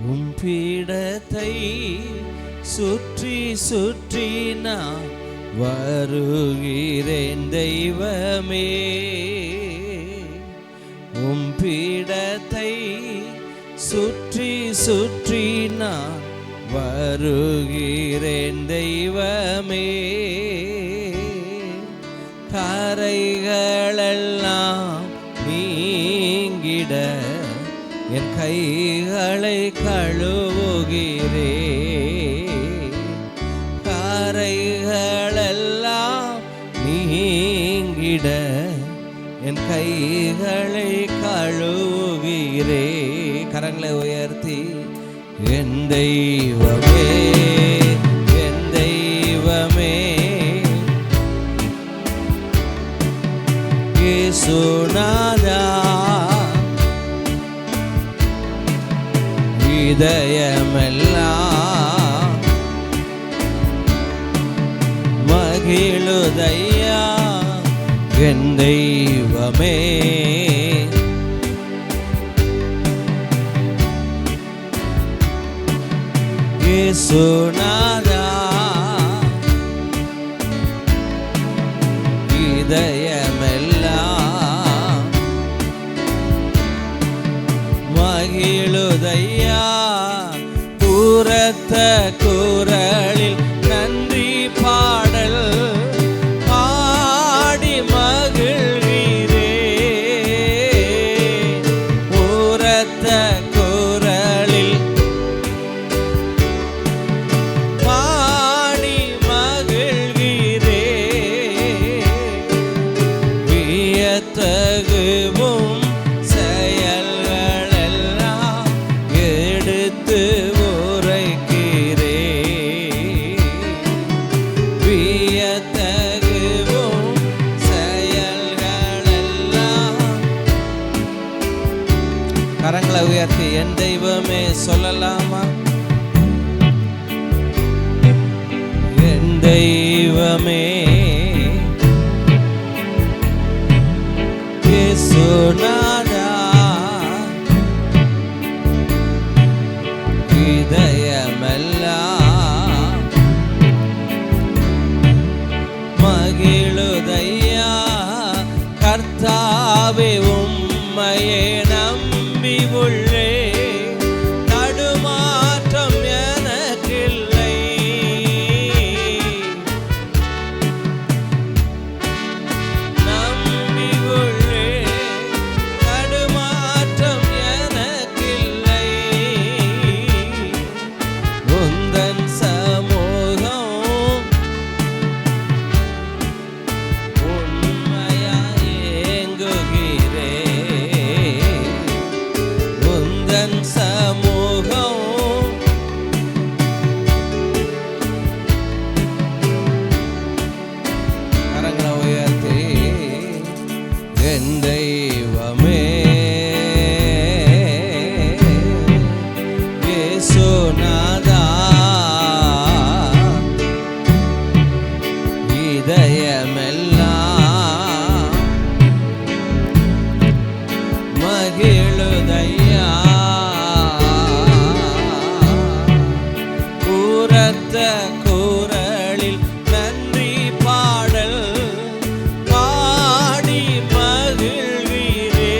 உம் பீடத்தை சுற்றி சுற்றி நான் வருகிறேன் தெய்வமே. உம் பீடத்தை சுற்றி சுற்றி நான் வருகிறேன் தெய்வமே. கரைகளெல்லாம் நீங்கிட என் கைகளை கழுவுகிறே. கரைகளெல்லாம் நீங்கிட என் கைகளை கழுவுகிறே. கரங்களை உயர்த்தி என் தெய்வமே, என் தெய்வமே, இயேசுநாதா, இதயமெல்லாம் மகிழுதையா என் தெய்வமே. இயேசுநாதா, இதயமெல்லாம் மகிழுதையா. கூரத்த குரலில் நன்றி பாடல் பாடி மகிழ்கிறே. கூரத்த குரலில் பாடி மகிழ்கிறே. வியத்தகுவும் செயல்களெல்லாம் எடுத்து உரைக்கிறே. வியத்தகுவும் செயல்களெல்லாம். கரங்களை உயர்த்தி என் தெய்வமே சொல்லலாமா? என் தெய்வமே, இயேசுநாதா, இதயமெல்லாம் மகிழுதையா. கர்த்தாவே உம்மையே நம்பி உள்ளே. தடுமாற்றம் எனக்கில்லை. நம்பி உள்ளே, தடுமாற்றம் எனக்கில்லை. உந்தன் சமூகம் உண்மையாய் ஏங்குகிறே. உந்தன் சமூகம் கரங்களை உயர்த்தி என் தெய்வமே, இயேசுநாதா, இதயமெல்லாம் மகிழுதையா. கூரத்த குரலில் நன்றி பாடல் பாடி மகிழ்கிறே.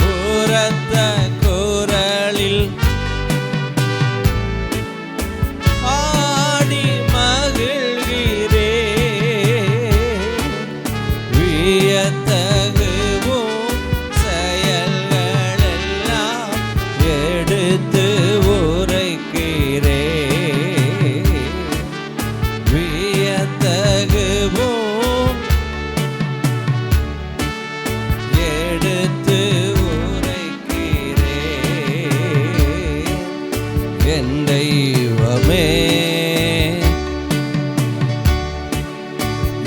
கூரத்த குரலில் பாடி மகிழ்கிறே. வியத்தகுவும் செயல்களெல்லாம் எடுத்து உரைக்கிறே. வியத்தகுவும் எடுத்து உரைக்கிறே. என் தெய்வமே,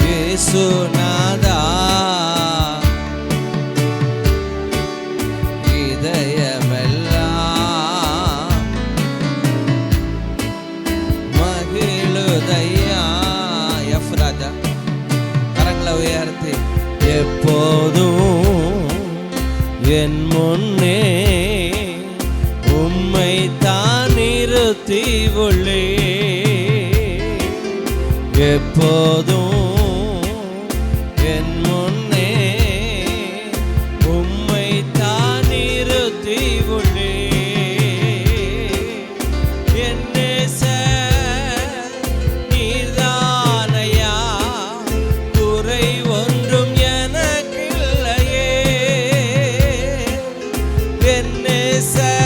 இயேசுநாதா, இதயமெல்லாம் மகிழுதையா. எஃப்ராஜா, கரங்களை உயர்த்தி எப்போதும் என் முன்னே உள்ளே எப்போதும் என் முன்னே உம்மை தான் நிறுத்தி உள்ளே என் நேசர் நீர்தானையா குறை ஒன்றும் எனக்கில்லையே என் நேசர்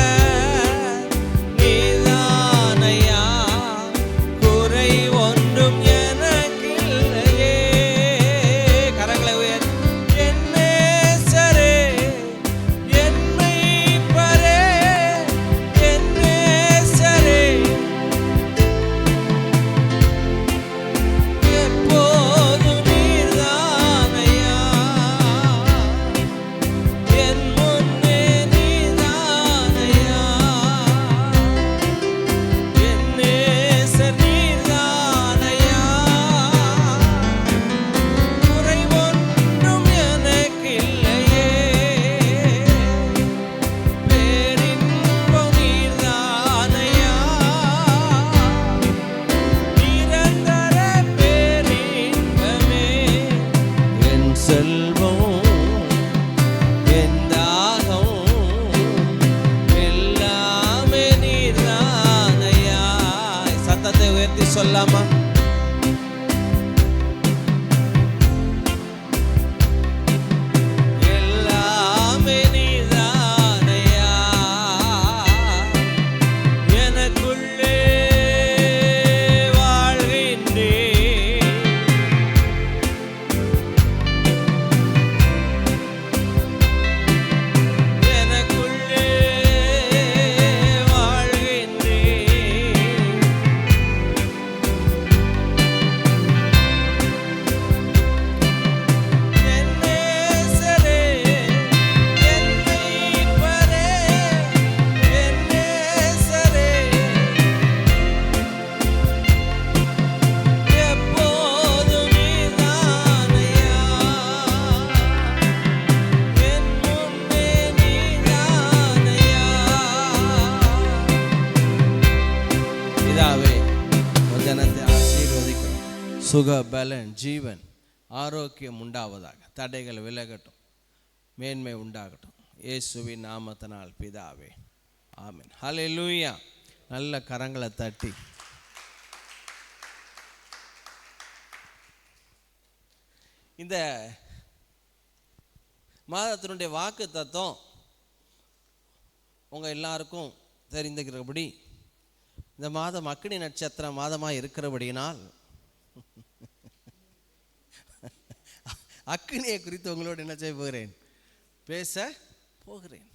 சொல்லாமா? எல்லாமே நீதானையா எனக்குள்ளே வாழ்கின்றே எனக்குள்ளே வாழ்கின்றே சுக பலன் ஜீவன் ஆரோக்கியம் உண்டாவதாக, தடைகள் விலகட்டும், மேன்மை உண்டாகட்டும், இயேசுவின் நாமத்தினால் பிதாவே, ஆமென். ஹல்லேலூயா. நல்ல கரங்களை தட்டி இந்த மாதத்தினுடைய வாக்கு தத்துவம் உங்கள் எல்லாருக்கும் தெரிந்துக்கிறபடி இந்த மாதம் அக்னி நட்சத்திர மாதமாக இருக்கிறபடியினால் அக்னியை குறித்து உங்களோடு என்ன செய்ய போகிறேன், பேச போகிறேன்.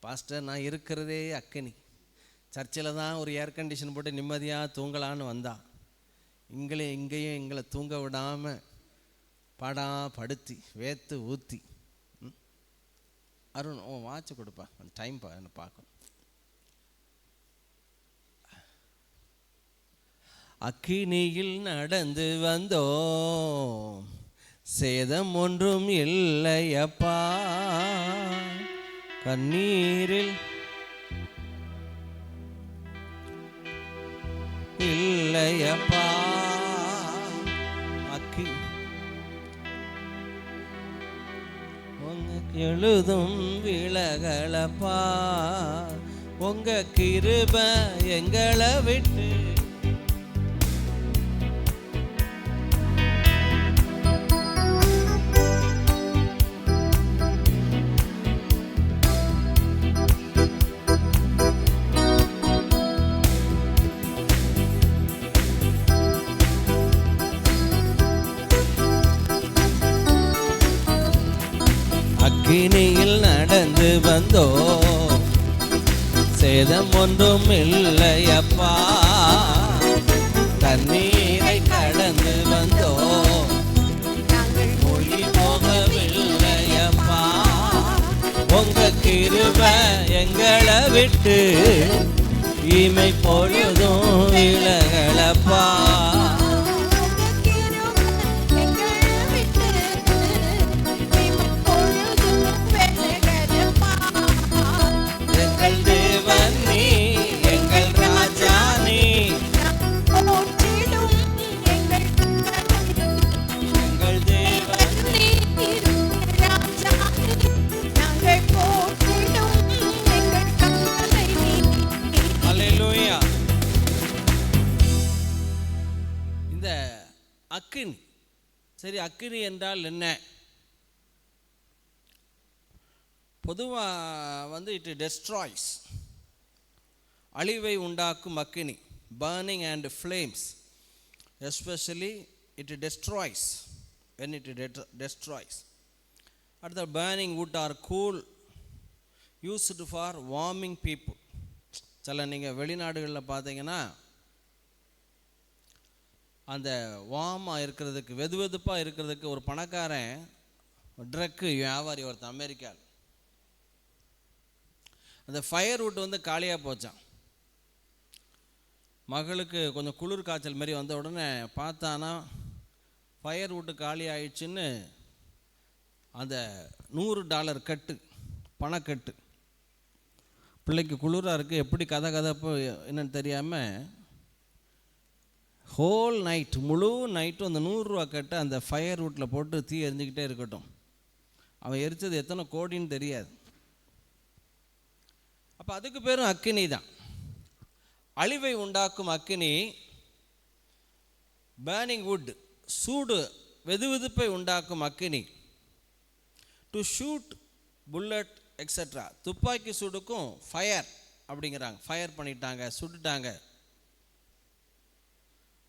பாஸ்டர், நான் இருக்கிறதே அக்னி. சர்ச்சில் தான் ஒரு ஏர் கண்டிஷன் போட்டு நிம்மதியாக தூங்கலான்னு வந்தான். இங்கேயும் எங்களை தூங்க விடாமல் படுத்தி வேத்து ஊற்றி. அருண், வாட்ச் கொடுப்பா, டைம் பார்க்கணும். அக்கினியில் நடந்து வந்தோம், சேதம் ஒன்றும் இல்லையப்பா, கண்ணீரில் இல்லையப்பா, எழுதும் விலகலப்பா, உங்க கிருபை எங்களை விட்டு அக்கினியில் நடந்து வந்தோ, சேதம் ஒன்றும் இல்லையப்பா, தண்ணீரை கடந்து வந்தோ, மொழி போகவில்லையப்பா, உங்க கிருபை எங்களை விட்டு இமை பொழுதும் விலகலப்பா, எங்கள் தேவன் நீ, எங்கள் ராஜா நீ, சரி, அக்கினி என்றால் என்ன? பொதுவாக இட் டெஸ்ட்ராய்ஸ், அழிவை உண்டாக்கும் அக்கினி. burning and flames, especially it destroys. When it destroys, at the burning wood are cool, used for warming people. சில நீங்கள் வெளிநாடுகளில் பார்த்தீங்கன்னா அந்த வார்மாக இருக்கிறதுக்கு, வெது வெதுப்பாக இருக்கிறதுக்கு ஒரு பணக்காரன் ட்ரக்கு வியாபாரி ஒருத்தன் அமெரிக்காவில் அந்த ஃபயர் வுட் காலியாக போச்சான். மகளுக்கு கொஞ்சம் குளிர் காய்ச்சல் மாரி வந்த உடனே பார்த்தானா ஃபயர் வுட்டு காலி ஆயிடுச்சுன்னு அந்த $100 கட்டு, பணக்கட்டு, பிள்ளைக்கு குளிராக இருக்குது, எப்படி கதப்போ என்னன்னு தெரியாமல் ஹோல் நைட், முழு நைட்டும் அந்த $100 கட்டு அந்த ஃபயர் வுட்டில் போட்டு தீ எரிஞ்சிக்கிட்டே இருக்கட்டும். அவன் எரிச்சது எத்தனை கோடின்னு தெரியாது. அப்போ அதுக்கு பேரும் அக்கினி தான். அழிவை உண்டாக்கும் அக்கினி. பேர்னிங் வுட், சூடு, வெதுவெதுப்பை உண்டாக்கும் அக்கினி. டு ஷூட் புல்லட் எக்ஸட்ரா, துப்பாக்கி சூடுக்கும் ஃபயர் அப்படிங்கிறாங்க. ஃபயர் பண்ணிட்டாங்க, சுட்டுட்டாங்க.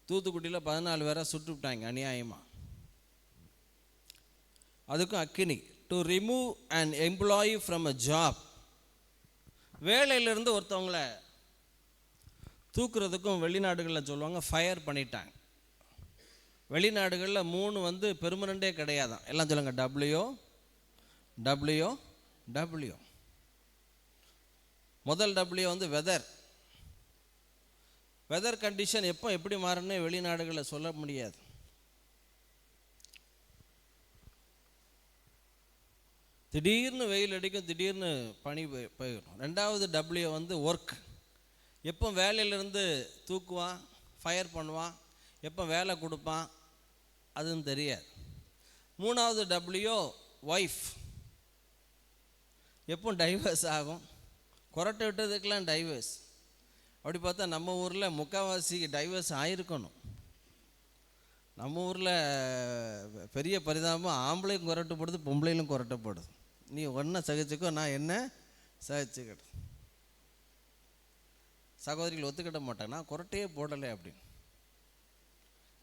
தூத்துக்குடியில் 14 பேரை சுட்டுவிட்டாங்க அநியாயமாக. அதுக்கும் அக்கினி. To remove an employee from a job, வேலையிலிருந்து ஒருத்தவங்களை தூக்குறதுக்கும் வெளிநாடுகளில் சொல்லுவாங்க ஃபயர் பண்ணிட்டாங்க. வெளிநாடுகளில் 3 பெர்மனண்டே கிடையாதான். எல்லாம் சொல்லுங்க டபிள்யூ. முதல் டபிள்யூ வெதர் கண்டிஷன் எப்போ எப்படி மாறுன்னு வெளிநாடுகளில் சொல்ல முடியாது. திடீர்னு வெயில் அடிக்கும், திடீர்னு பனி போயிடும். ரெண்டாவது டபிள்யூ ஒர்க், எப்போ வேலையிலேருந்து தூக்குவான், ஃபயர் பண்ணுவான், எப்போ வேலை கொடுப்பான் அதுவும் தெரியாது. மூணாவது டபிள்யூ ஒய்ஃப், எப்போ டைவர்ஸ் ஆகும். கொரட்டை விட்டதுக்கெல்லாம் டைவர்ஸ். அப்படி பார்த்தா நம்ம ஊரில் முக்கால்வாசி டைவர்ஸ் ஆகிருக்கணும். நம்ம ஊரில் பெரிய பரிதாபம், ஆம்பளையும் கொரட்டப்படுது, பொம்பளையிலும் கொரட்டப்படுது. நீ ஒன்றை சகிச்சுக்கோ, நான் என்ன சகிச்சுக்கிட்டு. சகோதரிகள் ஒத்துக்கிட்ட மாட்டாங்க, நான் கொரட்டையே போடலை அப்படின்னு.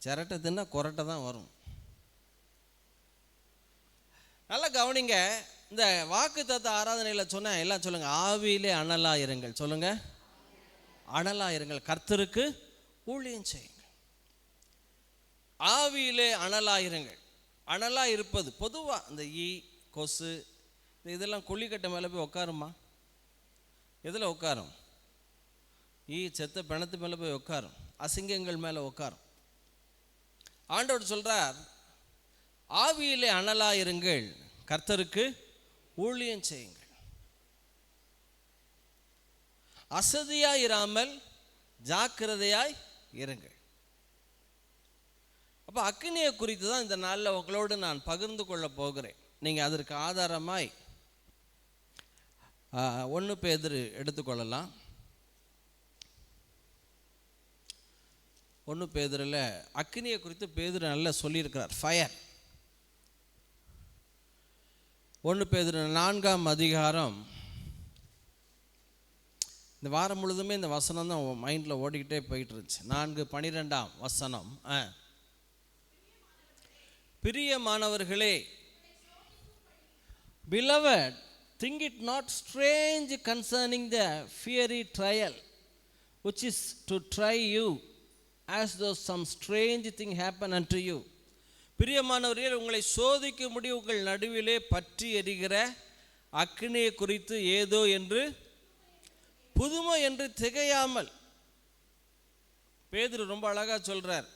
சிரட்டை தின்னா கொரட்டை தான் வரும். நல்லா கவனிங்க. இந்த வாக்குத்தத்த ஆராதனையில் சொன்ன எல்லாம் சொல்லுங்கள், ஆவியிலே அனலாக இருங்கள். சொல்லுங்கள், அனலாக இருங்கள், கர்த்தருக்கு ஊழியம் செய்யுங்கள். ஆவியிலே அனலாக இருங்கள். அனலாக இருப்பது பொதுவாக இந்த கொசு இதெல்லாம் கொல்லிக்கட்டை மேலே போய் உட்காருமா? எதில் உட்காரும்? செத்த பிணத்து மேலே போய் உட்காரும், அசிங்கங்கள் மேலே உட்காரும். ஆண்டவர் சொல்கிறார், ஆவியிலே அனலாக இருங்கள், கர்த்தருக்கு ஊழியம் செய்யுங்கள். அசதியாய் இராமல் ஜாக்கிரதையாய் இருங்கள். அப்போ அக்கினியை குறித்து தான் இந்த நாளில் உங்களோடு நான் பகிர்ந்து கொள்ள போகிறேன். நீங்கள் அதற்கு ஆதாரமாய் 1 பேதுரு எடுத்துக்கொள்ளலாம். 1 பேதுருல அக்கினியை குறித்து பேதுரு நல்லா சொல்லியிருக்கிறார். ஃபயர். 1 பேதுரு 4ஆம் அதிகாரம். இந்த வாரம் முழுதுமே இந்த வசனம் தான் மைண்டில் ஓடிக்கிட்டே போயிட்டு இருந்துச்சு. 4:12 வசனம். பிரியமானவர்களே, beloved, think it not strange concerning the fiery trial which is to try you, as though some strange thing happen unto you. பிரியமானவர்களே, உங்களை சோதிக்கும்படி உங்கள் நடுவிலே பற்றி எரிகிற அக்கினியை குறித்து ஏதோ என்று புதுமை என்று திகையாமல். பேதுரு ரொம்ப அழகா சொல்றார்.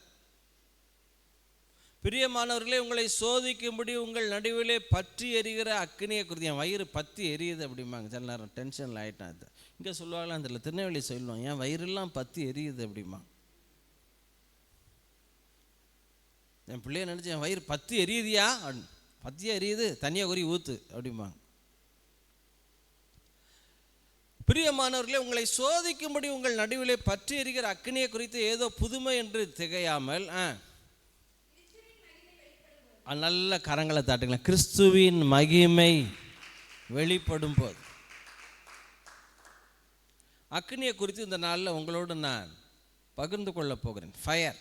பிரியமானவர்களே, உங்களை சோதிக்கும்படி உங்கள் நடுவிலே பற்றி எரிகிற அக்கினியை குறித்து. என் வயிறு பற்றி எரியுது அப்படிம்பாங்க. சில நேரம் டென்ஷனில் ஆகிட்டான். அது இங்கே சொல்லுவாங்களாம், அதில் திருநெல்வேலி சொல்லுவோம், என் வயிறெல்லாம் பற்றி எரியுது அப்படிமா. என் பிள்ளைய நினச்சி என் வயிறு பற்றி எரியுதியா, பற்றியாக எரியுது, தனியாக குறி ஊற்று அப்படிம்பாங்க. பிரியமானவர்களே, உங்களை சோதிக்கும்படி உங்கள் நடுவிலே பற்றி எரிகிற அக்கினியை குறித்து ஏதோ புதுமை என்று திகையாமல். நல்ல கரங்களை தாட்டுங்களேன். கிறிஸ்துவின் மகிமை வெளிப்படும் போது. அக்னியை குறித்து இந்த நாளில் உங்களோடு நான் பகிர்ந்து கொள்ள போகிறேன். ஃபயர்.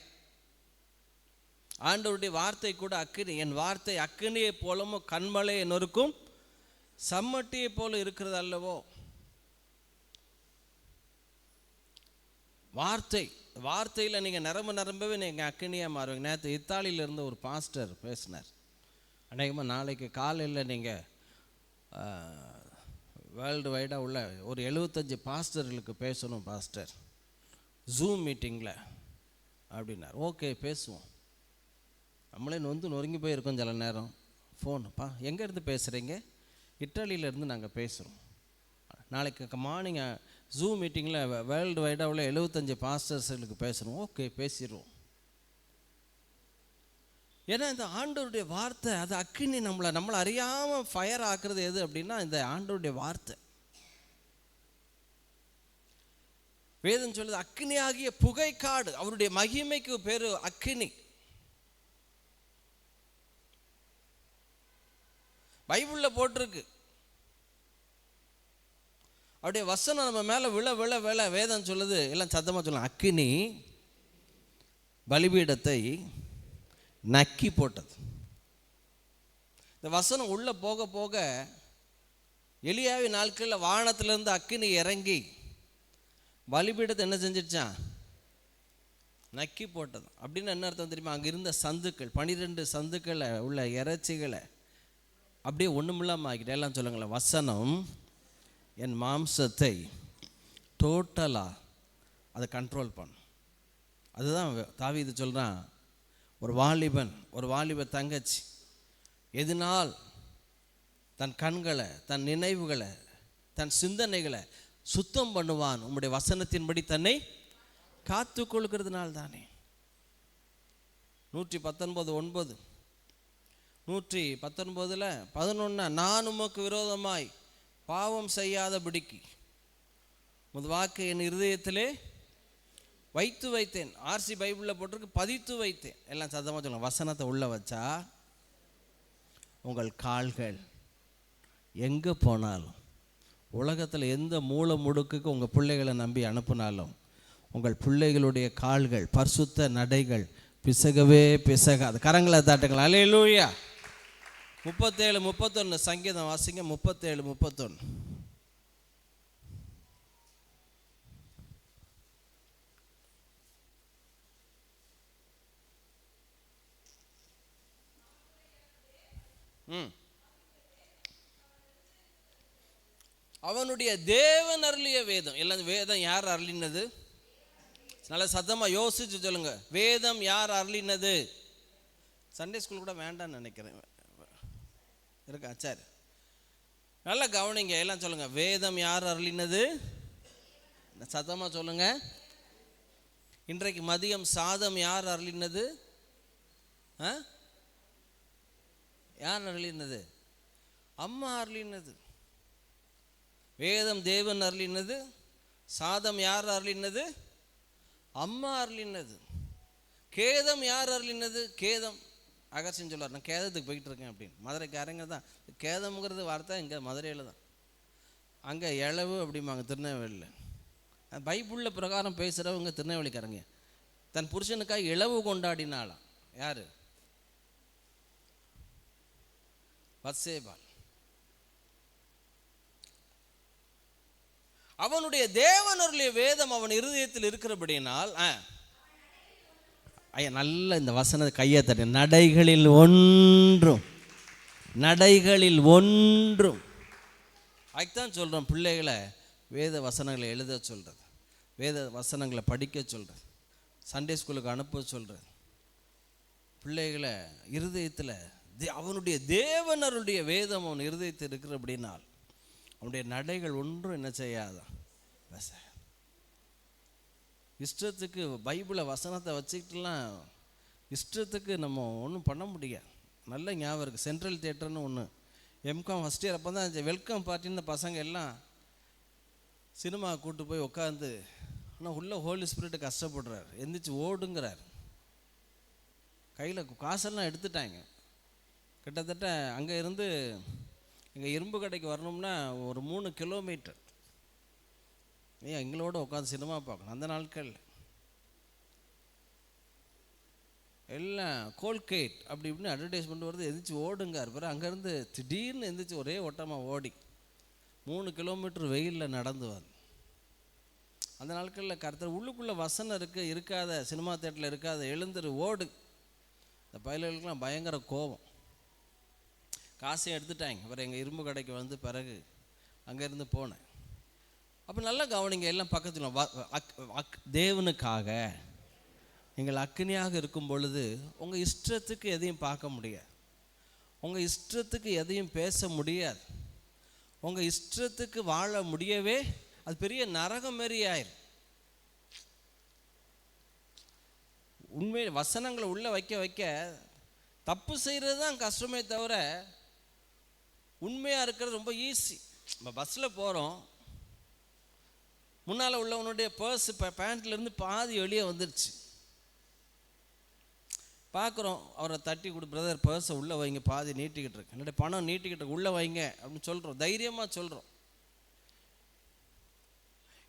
ஆண்டவருடைய வார்த்தை கூட அக்கினி. என் வார்த்தை அக்கினியை போலவும் கண்மலை என்னொருக்கும் சம்மட்டியை போல இருக்கிறது அல்லவோ. வார்த்தையில் நீங்கள் நிரம்பவே நீங்கள் அக்கினியாக மாறுவீங்க. நேற்று இத்தாலியில் இருந்த ஒரு பாஸ்டர் பேசினார். அநேகமாக நாளைக்கு காலையில் நீங்கள் வேர்ல்டு வைடாக உள்ள ஒரு 75 பாஸ்டர்களுக்கு பேசணும் பாஸ்டர், ஜூம் மீட்டிங்கில் அப்படின்னார். ஓகே, பேசுவோம். நம்மளே நொறுங்கி போயிருக்கோம் சில நேரம். ஃபோனுப்பா, எங்கேருந்து பேசுகிறீங்க? இட்டாலியிலேருந்து நாங்கள் பேசுகிறோம். நாளைக்கு மார்னிங் ஜூம் மீட்டிங்கில் வேர்ல்டு வைடாக உள்ள 75 பாஸ்டர்ஸுகளுக்கு பேசணும். ஓகே, பேசிடுவோம். ஏன்னா இந்த ஆண்டவருடைய வார்த்தை அது அக்கினி. நம்மளை அறியாமல் ஃபயர் ஆக்குறது எது அப்படின்னா இந்த ஆண்டவருடைய வார்த்தை. வேதம் சொல்லுது அக்கினி ஆகிய புகைக்காடு. அவருடைய மகிமைக்கு பேரு அக்கினி. பைபிளில் போட்டிருக்கு. அவருடைய வசனம் நம்ம மேலே விழ வேதம் சொல்லுது. எல்லாம் சத்தமாக சொல்லலாம். அக்கினி பலிபீடத்தை நக்கி போட்டது. இந்த வசனம் உள்ளே போக போக எலியாவின் நாட்களில் வானத்திலிருந்து அக்கினி இறங்கி பலிபீடத்தை என்ன செஞ்சிடுச்சான்? நக்கி போட்டது. அப்படின்னு என்ன அர்த்தம் தெரியுமா? அங்கே இருந்த சந்துக்கள் 12 சந்துக்களை உள்ள இறைச்சிகளை அப்படியே ஒன்றுமில்லாமல் ஆக்கிட்டு. எல்லாம் சொல்லுங்களேன். வசனம் என் மாம்சத்தை டோட்டலாக அதை கண்ட்ரோல் பண்ணும். அதுதான் தாவீது சொல்கிறான். ஒரு வாலிப தங்கச்சி எதனால் தன் கண்களை, தன் நினைவுகளை, தன் சிந்தனைகளை சுத்தம் பண்ணுவான்? உம்முடைய வசனத்தின்படி தன்னை காத்து கொள்கிறதுனால தானே. 119:9 119:11 நான் உமக்கு விரோதமாய் பாவம் செய்யாதபடிக்கு உமது வாக்கை என் இருதயத்திலே வைத்து வைத்தேன். ஆர்சி பைபிளில் போட்டிருக்கு பதித்து வைத்தேன். எல்லாம் சத்தமாக சொல்லுங்க. வசனத்தை உள்ள வச்சா உங்கள் கால்கள் எங்கே போனாலும், உலகத்தில் எந்த மூலை முடுக்குக்கு உங்கள் பிள்ளைகளை நம்பி அனுப்பினாலும், உங்கள் பிள்ளைகளுடைய கால்கள் பரிசுத்த நடைகள் பிசகாது. கரங்களை தாட்டுங்கள். அல்லேலூயா. 37:31 சங்கீதம் வாசிங்க. 37:31. அவனுடைய தேவன் அருளிய வேதம். எல்லாம் வேதம் யார் அருளினது? நல்ல சத்தமா யோசிச்சு சொல்லுங்க. வேதம் யார் அருளினது? சண்டே ஸ்கூல் கூட வேண்டாம்னு நினைக்கிறேன். இருக்கா? சரி, நல்லா கவனிங்க. எல்லாம் சொல்லுங்க. வேதம் யார் அருளினது? சத்தமா சொல்லுங்க. இன்றைக்கு மதியம் சாதம் யார் அருளினது? யார் அருளினது? அம்மா அருளினது. வேதம் தேவன் அருளினது. சாதம் யார் அருளினது? அம்மா அருளினது. கேதம் யார் அருளினது? கேதம் அகர்ஷன் சொல்லுவார். நான் கேதத்துக்கு போயிட்டு இருக்கேன் அப்படின்னு. மதுரைக்காரங்க தான். கேதம்ங்கிறது வார்த்தை இங்கே மதுரையில் தான். அங்கே இளவு அப்படிம்பாங்க திருநெல்வேலியில். பைபிளில் பிரகாரம் பேசுகிறவங்க திருநெல்வேலிக்காரங்க. தன் புருஷனுக்காக இளவு கொண்டாடினாலாம். யார்? பத்சேபாள். அவனுடைய தேவனுடைய வேதம் அவன் இருதயத்தில் இருக்கிறபடினால் நல்ல இந்த வசன கையை தட்டு. நடைகளில் ஒன்றும் அதுதான் சொல்கிறோம். பிள்ளைகளை வேத வசனங்களை எழுத சொல்கிறது, வேத வசனங்களை படிக்க சொல்கிறது, சண்டே ஸ்கூலுக்கு அனுப்ப சொல்கிறது. பிள்ளைகளை இருதயத்தில் அவனுடைய தேவனருடைய வேதம் அவன் இருதயத்தில் இருக்கிற அப்படின்னால் அவனுடைய நடைகள் ஒன்றும் என்ன செய்யாதான். இஷ்டத்துக்கு பைபிளை வசனத்தை வச்சுக்கிட்டுலாம் இஷ்டத்துக்கு நம்ம ஒன்றும் பண்ண முடியாது. நல்ல ஞாபகம் இருக்குது. சென்ட்ரல் தியேட்டர்னு ஒன்று எம்காம் ஃபஸ்ட் இயர் அப்போ தான் வெல்கம் பார்ட்டின்னு பசங்க எல்லாம் சினிமா கூப்பிட்டு போய் உட்காந்து. ஆனால் உள்ள ஹோலி ஸ்பிரிட் கஷ்டப்படுறார். எந்திரிச்சு ஓடுங்கிறார். கையில் காசெல்லாம் எடுத்துட்டாங்க. கிட்டத்தட்ட அங்கே இருந்து இங்கே இரும்பு கடைக்கு வரணும்னா ஒரு 3 கிலோமீட்டர். எங்களோட உட்காந்து சினிமா பார்க்கணும். அந்த நாட்கள் எல்லாம் கோல்கேட் அப்படி இப்படின்னு அட்வர்டைஸ்மெண்ட் வருது, எந்திரிச்சு ஓடுங்க. பிறகு அங்கேருந்து திடீர்னு எந்திரிச்சு ஒரே ஓட்டமாக ஓடி 3 கிலோமீட்டர் வெயிலில் நடந்து வந்து. அந்த நாட்களில் கருத்தர் உள்ளுக்குள்ளே வசனம் இருக்காத சினிமா தேட்டரில் இருக்காத, எழுந்துரு ஓடு. இந்த பயல்களுக்கெல்லாம் பயங்கர கோபம். காசையும் எடுத்துட்டாங்க. அப்புறம் எங்கள் இரும்பு கடைக்கு வந்து பிறகு அங்கேருந்து போனேன். அப்போ நல்லா கவனிங்க, எல்லாம் பக்கத்தில் தேவனுக்காக நீங்கள் அக்கினியாக இருக்கும் பொழுது உங்கள் இஷ்டத்துக்கு எதையும் பார்க்க முடியாது, உங்கள் இஷ்டத்துக்கு எதையும் பேச முடியாது, உங்கள் இஷ்டத்துக்கு வாழ முடியவே அது பெரிய நரகம் மாரி ஆயிரும். உண்மை வசனங்களை உள்ளே வைக்க வைக்க தப்பு செய்கிறது தான் கஷ்டமே தவிர உண்மையாக இருக்கிறது ரொம்ப ஈஸி. நம்ம பஸ்ஸில் போகிறோம், முன்னால் உள்ளவனுடைய பர்ஸ் பேண்ட்லேருந்து பாதி வெளியே வந்துருச்சு. பார்க்குறோம், அவரை தட்டி கொடு, பிரதர் பர்ஸை உள்ளே வைங்க, பாதி நீட்டிக்கிட்டு இருக்கு, என்னுடைய பணம் நீட்டிக்கிட்டு இருக்கு, உள்ளே வைங்க அப்படின்னு சொல்கிறோம், தைரியமாக சொல்கிறோம்.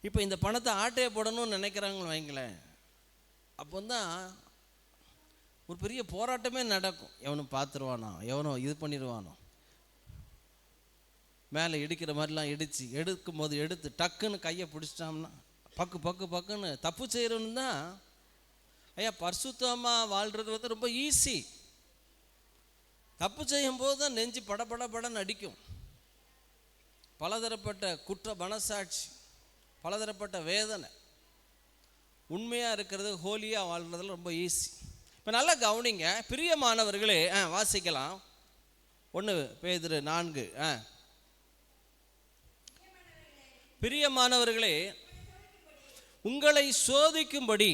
இப்போ இந்த பணத்தை ஆட்டையை போடணும்னு நினைக்கிறாங்கன்னு வைங்களேன், அப்போ தான் ஒரு பெரிய போராட்டமே நடக்கும். எவனும் பார்த்துருவானோ, எவனோ இது பண்ணிடுவானோ, மேலே இடிக்கிற மாதிரிலாம் இடித்து எடுக்கும் போது எடுத்து டக்குன்னு கையை பிடிச்சிட்டோம்னா பக்கு பக்கு பக்குன்னு தப்பு செய்கிறோன்னு தான். ஐயா, பரிசுத்தமாக வாழ்கிறது வந்து ரொம்ப ஈஸி. தப்பு செய்யும் போது தான் நெஞ்சு படபடன்னு அடிக்கும். பலதரப்பட்ட குற்ற மனசாட்சி, பலதரப்பட்ட வேதனை. உண்மையாக இருக்கிறது, ஹோலியாக வாழ்கிறதுல ரொம்ப ஈஸி. இப்போ நல்லா கவனிங்க பிரியமானவர்களே, வாசிக்கலாம் 1 பேதுரு 4. பிரியமானவர்களே, உங்களை சோதிக்கும்படி.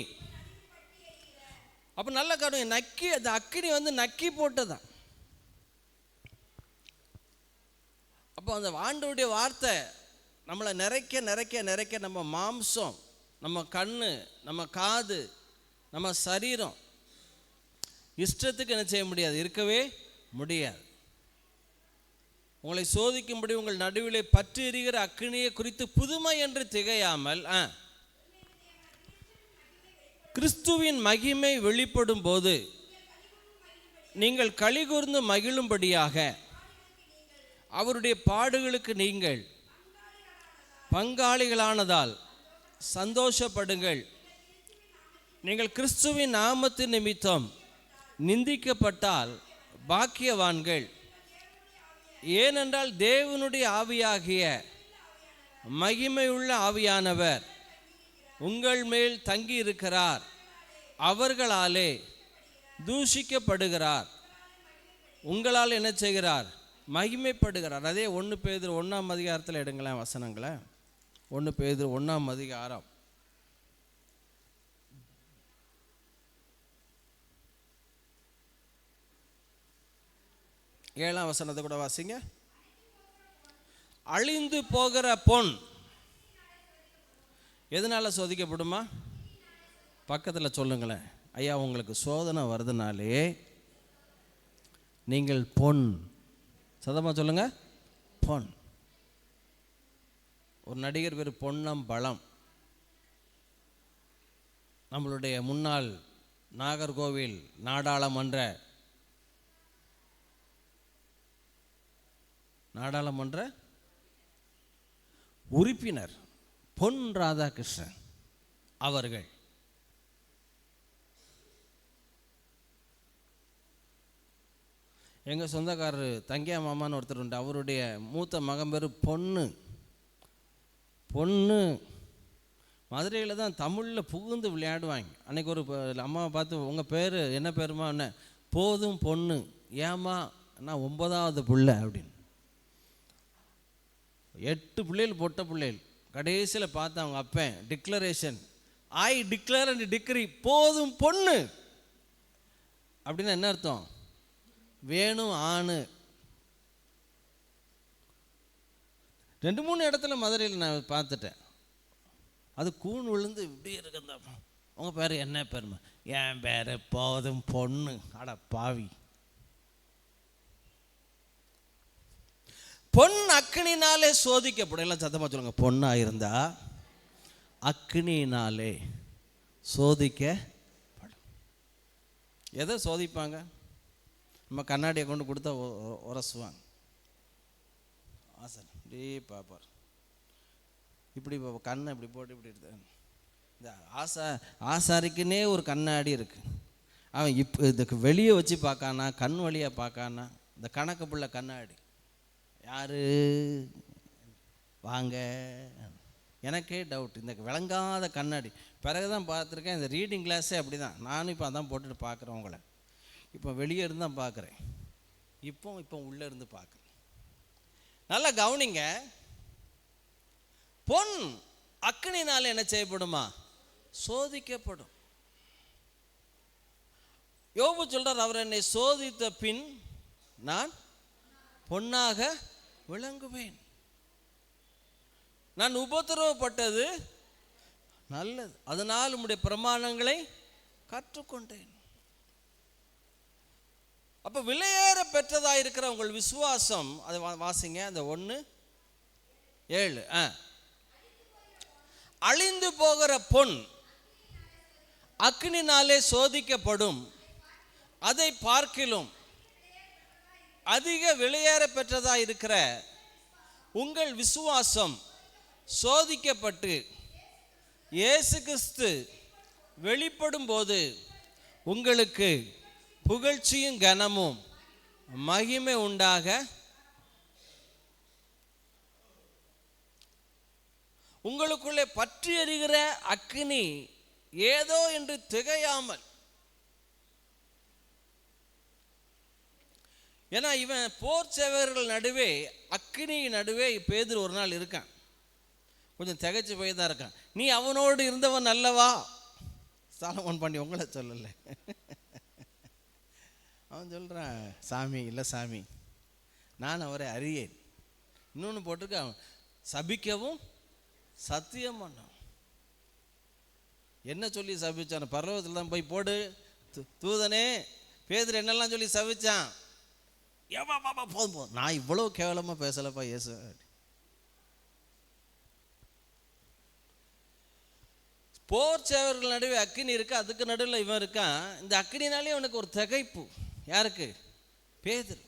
அப்போ நல்ல கவனிங்க, நக்கி அந்த அக்கினி வந்து நக்கி போட்டதான். அப்போ அந்த ஆண்டவருடைய வார்த்தை நம்மளை நிறைக்க நிறைக்க நிறைக்க நம்ம மாம்சம், நம்ம கண்ணு, நம்ம காது, நம்ம சரீரம் இஷ்டத்துக்கு என்ன செய்ய முடியாது, இருக்கவே முடியாது. உங்களை சோதிக்கும்படி உங்கள் நடுவிலே பற்றி எரிகிற அக்கினியை குறித்து புதுமை என்று திகையாமல் கிறிஸ்துவின் மகிமை வெளிப்படும் போது நீங்கள் களிகூர்ந்து மகிழும்படியாக அவருடைய பாடுகளுக்கு நீங்கள் பங்காளிகளானதால் சந்தோஷப்படுங்கள். நீங்கள் கிறிஸ்துவின் நாமத்தின் நிமித்தம் நிந்திக்கப்பட்டால் பாக்கியவான்கள். ஏனென்றால் தேவனுடைய ஆவியாகிய மகிமையுள்ள ஆவியானவர் உங்கள் மேல் தங்கி இருக்கிறார். அவர்களாலே தூஷிக்கப்படுகிறார், உங்களால் என்ன செய்கிறார், மகிமைப்படுகிறார். அதே 1 பேதுரு 1ஆம் அதிகாரத்தில் எடுங்களேன் வசனங்களை. 1 பேதுரு 1ஆம் அதிகாரம் 7ஆம் வசனத்தை கூட வாசிங்க. அழிந்து போகிற பொன் எதனால சோதிக்கப்படுமா? பக்கத்தில் சொல்லுங்களேன். ஐயா, உங்களுக்கு சோதனை வருதுனாலே நீங்கள் பொன், சதமாக சொல்லுங்க, பொன். ஒரு நடிகர் பேர் பொன்னம்பலம். நம்மளுடைய முன்னாள் நாகர்கோவில் நாடாளுமன்ற உறுப்பினர் பொன் ராதாகிருஷ்ணன் அவர்கள் எங்கள் சொந்தக்காரர் தங்கியா மாமான்னு ஒருத்தர் உண்டு. அவருடைய மூத்த மகன் பேர் பொண்ணு. மதுரையில் தான் தமிழில் புகுந்து விளையாடுவாங்க. அன்றைக்கி ஒரு அம்மாவை பார்த்து, உங்கள் பேர் என்ன பேருமா? என்ன போதும் பொண்ணு. ஏமா? நான் 9ஆவது பிள்ளை அப்படின்னு. 8 பிள்ளைகள் பொட்ட பிள்ளைகள். கடைசியில் பார்த்தா அவங்க அப்பன் declaration, I declare and degree, போதும் பொண்ணு அப்படின்னா என்ன அர்த்தம்? வேணும் ஆணு. 2-3 இடத்துல மதுரையில் நான் பார்த்துட்டேன். அது கூண் விழுந்து இப்படி இருக்குந்தா. உங்கள் பேர் என்ன பேருமா? என் பேர் போதும் பொண்ணு. அட பாவி. பொன் அக்கினினாலே சோதிக்கப்படும். எல்லாம் சத்தமா சொல்லுங்க. பொண்ணா இருந்தா அக்கினினாலே சோதிக்கப்படும். எதை சோதிப்பாங்க? நம்ம கண்ணாடியை கொண்டு கொடுத்தா உரசுவாங்க. ஆசை இப்படி பார்ப்பார், இப்படி கண்ணை இப்படி போட்டு இப்படி எடுத்து. இந்த ஆசாரிக்குன்னே ஒரு கண்ணாடி இருக்கு. அவன் இப்போ இதுக்கு வெளியே வச்சு பார்க்கானா, கண் வழியாக பார்க்கானா. இந்த கணக்கு பிள்ளை கண்ணாடி யாரு வாங்க, எனக்கே டவுட். இந்த விளங்காத கண்ணாடி பிறகுதான் பார்த்துருக்கேன். இந்த ரீடிங் கிளாஸே அப்படி தான். நானும் இப்போ அதான் போட்டுட்டு பார்க்குறேன். உங்களை இப்போ வெளியே இருந்து தான் பார்க்குறேன், இப்போ உள்ளே இருந்து பார்க்குறேன். நல்லா கவனிங்க. பொன் அக்கினினால என்ன செய்யப்படுமா? சோதிக்கப்படும். யோபு சொல்றார், அவர் என்னை சோதித்த பின் நான் பொன்னாக விளங்குவேன். நான் உபத்திரவப்பட்டது நல்லது, அதனால் உம்முடைய பிரமாணங்களை கற்றுக்கொண்டேன். அப்ப விலையேற பெற்றதா இருக்கிற உங்கள் விசுவாசம், அதை வாசிங்க. அந்த 1:7. அழிந்து போகிற பொன் அக்கினினாலே சோதிக்கப்படும், அதை பார்க்கிலும் அதிக விலையேற பெற்றதா இருக்கிற உங்கள் விசுவாசம் சோதிக்கப்பட்டு இயேசு கிறிஸ்து வெளிப்படும் போது உங்களுக்கு புகழ்ச்சியும் கனமும் மகிமை உண்டாக. உங்களுக்குள்ளே பற்றி எரிகிற அக்கினி ஏதோ என்று திகையாமல். ஏன்னா இவன் போர் சேவகர்கள் நடுவே, அக்கினி நடுவே பேதுரு ஒரு நாள் இருக்கான். கொஞ்சம் திகைச்சு போய் தான் இருக்கான். நீ அவனோடு இருந்தவன் அல்லவா? சாலமோன் பாண்டி உங்களை சொல்லலை. அவன் சொல்கிறான், சாமி இல்லை சாமி, நான் அவரை அறியேன். இன்னொன்று போட்டிருக்கான், சபிக்கவும் சத்தியம் பண்ண. என்ன சொல்லி சபிச்சான்? பரலோகத்தில் தான் போய் போடு தூதனே. பேதுரு என்னெல்லாம் சொல்லி சபிச்சான்? போதும், நான் இவ்வளோ கேவலமாக பேசலப்பா இயேசு. போர் சேவர்கள் நடுவே அக்கினி இருக்கு, அதுக்கு நடுவில் இவன் இருக்கான். இந்த அக்கினினாலே அவனுக்கு ஒரு திகைப்பு. யாருக்கு? பேதுரு.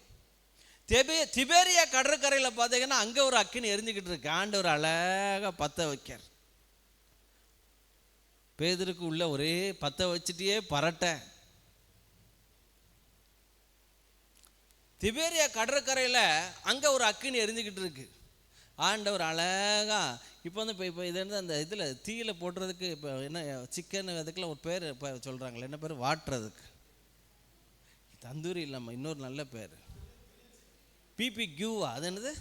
திபேரியா கடற்கரையில் பார்த்தீங்கன்னா அங்கே ஒரு அக்கினி எரிஞ்சுக்கிட்டு இருக்கு. ஆண்டவர் அழகாக பற்ற வைக்கார். பேதுருக்கு உள்ள ஒரே பற்ற வச்சுட்டே பரட்ட. திபேரியா கடற்கரையில் அங்கே ஒரு அக்கினி எரிஞ்சுக்கிட்டு இருக்கு. ஆண்டவர் அழகா இப்போ இது அந்த இதில் தீயில் போடுறதுக்கு இப்போ என்ன சிக்கன் அதுக்கெல்லாம் ஒரு பேர் இப்போ சொல்கிறாங்களே, என்ன பேர்? வாட்டுறதுக்கு தந்தூரி இல்லாமல் இன்னொரு நல்ல பேர் பிபிக்யூவா? அது என்னது?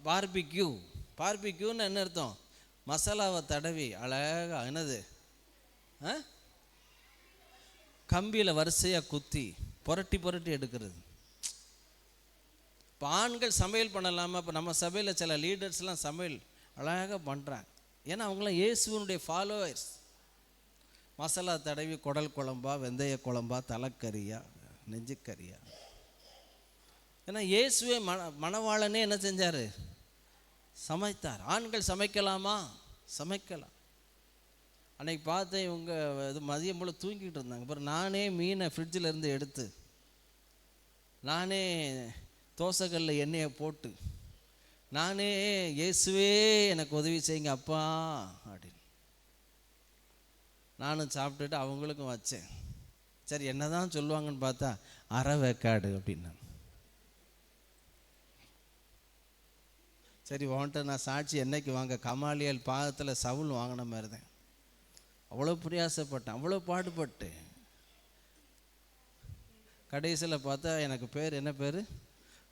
பார்பிக்யூ. பார்பிக்யூன்னு என்ன அர்த்தம்? மசாலாவை தடவி அழகா என்னது கம்பியில் வரிசையாக குத்தி புரட்டி புரட்டி எடுக்கிறது. இப்போ ஆண்கள் சமையல் பண்ணலாமா? இப்போ நம்ம சபையில் சில லீடர்ஸ்லாம் சமையல் அழகாக பண்ணுறாங்க. ஏன்னா அவங்களாம் இயேசுவனுடைய ஃபாலோவர்ஸ். மசாலா தடவி குடல் குழம்பா, வெந்தய குழம்பா, தலைக்கறியா, நெஞ்சுக்கறியா. ஏன்னா இயேசுவே மணவாளனே என்ன செஞ்சார்? சமைத்தார். ஆண்கள் சமைக்கலாமா? சமைக்கலாம். அன்னைக்கு பார்த்தேன், இவங்க இது மதியம் போல் தூங்கிட்டு இருந்தாங்க. அப்புறம் நானே மீனை ஃப்ரிட்ஜில் இருந்து எடுத்து, நானே தோசைக்கல்ல எண்ணெயை போட்டு, நானே இயேசுவே எனக்கு உதவி செய்யுங்க அப்பா அப்படின்னு நானும் சாப்பிட்டுட்டு அவங்களுக்கும் வச்சேன். சரி என்ன தான் சொல்லுவாங்கன்னு பார்த்தா அரை வேக்காடு அப்படின்னா. சரி உன்கிட்ட நான் சாட்சி என்னைக்கு வாங்க, கமாலியல் பாதத்தில் சவுல் வாங்கின மாதிரி தான். அவ்வளோ பிரயாசப்பட்டேன், அவ்வளோ பாடுபட்டு கடைசியில் பார்த்தா எனக்கு பேர் என்ன பேர்?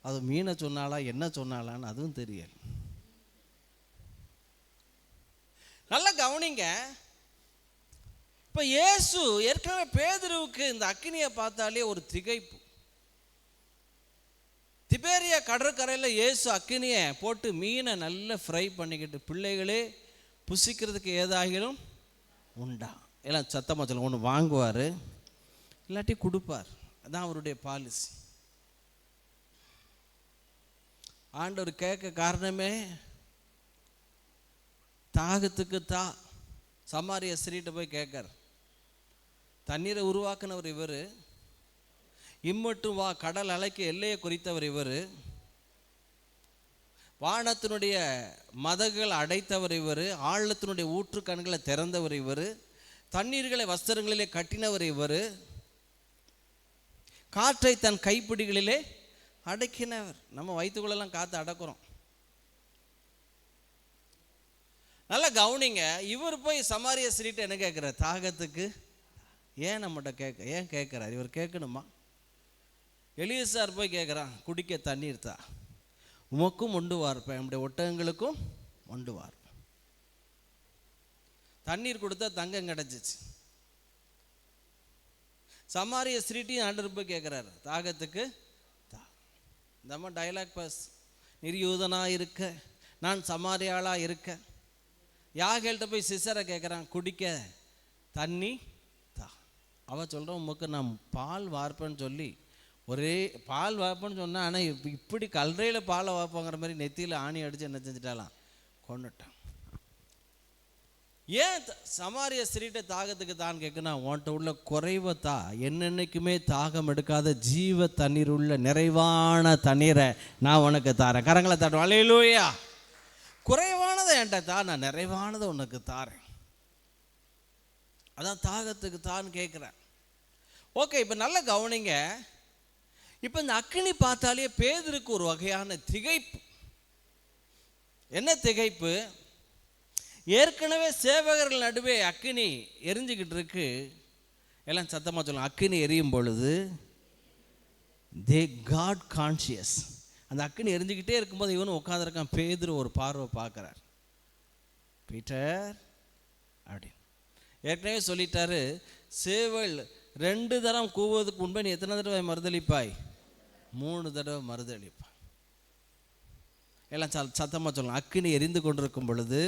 அது மீனை சொன்னாலா என்ன சொன்னாலான்னு அதுவும் தெரியல. நல்லா கவனிங்க. இப்போ இயேசு ஏற்கனவே பேதுருவுக்கு இந்த அக்கினியை பார்த்தாலே ஒரு திகைப்பு. திபேரியா கடற்கரையில் இயேசு அக்கினியை போட்டு மீனை நல்லா ஃப்ரை பண்ணிக்கிட்டு, பிள்ளைகளே புசிக்கிறதுக்கு ஏதாகிலும் உண்டா எல்லாம் சத்தமாக சொல்லுங்க. ஒன்று வாங்குவார், இல்லாட்டி கொடுப்பார். அதான் அவருடைய பாலிசி. ஆண்டவர் கேட்க காரணமே தாகத்துக்கு சமாரிய ஸ்திரீட்ட போய் கேட்கார். தண்ணீரை உருவாக்குனவர் இவர், இம்மட்டும் வா கடல் அலைக்கு எல்லையை குறித்தவர் இவர், வானத்தினுடைய மதகுகள் அடைத்தவர் இவர், ஆழத்தினுடைய ஊற்று கண்களை திறந்தவர் இவர், தண்ணீர்களை வஸ்திரங்களிலே கட்டினவர் இவர், காற்றை தன் கைப்பிடிகளிலே அடக்கினவர். நம்ம வயிற்றுக்குள்ளெல்லாம் காற்று அடக்குறோம். நல்லா கவனிங்க. இவர் போய் சமாரிய ஸ்திரீட்ட என்ன கேட்குறார்? தாகத்துக்கு ஏன் நம்மகிட்ட ஏன் கேட்குறார்? இவர் கேட்கணுமா? எலியாசார் போய் கேட்குறான், குடிக்க தண்ணீர் தா, உமக்கும் உண்டு வார்ப்பேன், நம்முடைய ஒட்டகங்களுக்கும் உண்டு வார்ப்பேன். தண்ணீர் கொடுத்தா தங்கம் கிடச்சிச்சு. சமாரிய ஸ்திரீட்டையும் ஆண்டவர் போய் கேட்குறாரு, தாகத்துக்கு தா. நம்ம டைலாக் பாஸ், நிர்யூதனா இருக்க, நான் சமாரியாளா இருக்க. யாகேல்கிட்ட போய் சிசரை கேட்குறான், குடிக்க தண்ணி தா. அவன் சொல்கிறான், உமக்கு நான் பால் வார்ப்பேன்னு சொல்லி, ஒரே பால் வார்ப்பேன்னு சொன்னான். ஆனால் இப்படி கல்றையில் பாலை வார்ப்பாங்கிற மாதிரி நெத்தியில் ஆணி அடித்து என்ன செஞ்சுட்டாலாம், கொண்டுட்டான். ஏன் சமாரிய ஸ்திரீட்ட தாகத்துக்கு தான் கேட்கணும்? உன்கிட்ட உள்ள குறைவத்தா, என்னென்னைக்குமே தாகம் எடுக்காத ஜீவ தண்ணீர் உள்ள நிறைவான தண்ணீரை நான் உனக்கு தாரேன். கரங்களை தாட்டுவோம், அல்லேலூயா. குறைவானதை என்கிட்ட தான், நான் நிறைவானதை உனக்கு தாரேன். அதான் தாகத்துக்கு தான் கேட்குறேன். ஓகே, இப்போ நல்லா கவனிங்க. இப்போ இந்த அக்கினி பார்த்தாலே பேதுருக்கு ஒரு வகையான திகைப்பு. என்ன திகைப்பு? ஏற்கனவே சேவகர்கள் நடுவே அக்கினி எரிஞ்சுக்கிட்டு இருக்கு. எல்லாம் சத்தமாக சொல்லலாம், அக்கினி எரியும் பொழுது தே காட் கான்ஷியஸ். அந்த அக்கினி எரிஞ்சுக்கிட்டே இருக்கும்போது இவனும் உட்காந்துருக்கான். பேதுரு ஒரு பார்வை பார்க்குறார், பீட்டர் அப்படின்னு. ஏற்கனவே சொல்லிட்டாரு, சேவல் 2 தரம் கூவுவதுக்கு முன்பே நீ எத்தனை தடவை மறுதளிப்பாய்? 3 தடவை மறுதளிப்பாய். எல்லாம் சத்தமாக சொல்லலாம், அக்கினி எரிந்து கொண்டிருக்கும் பொழுது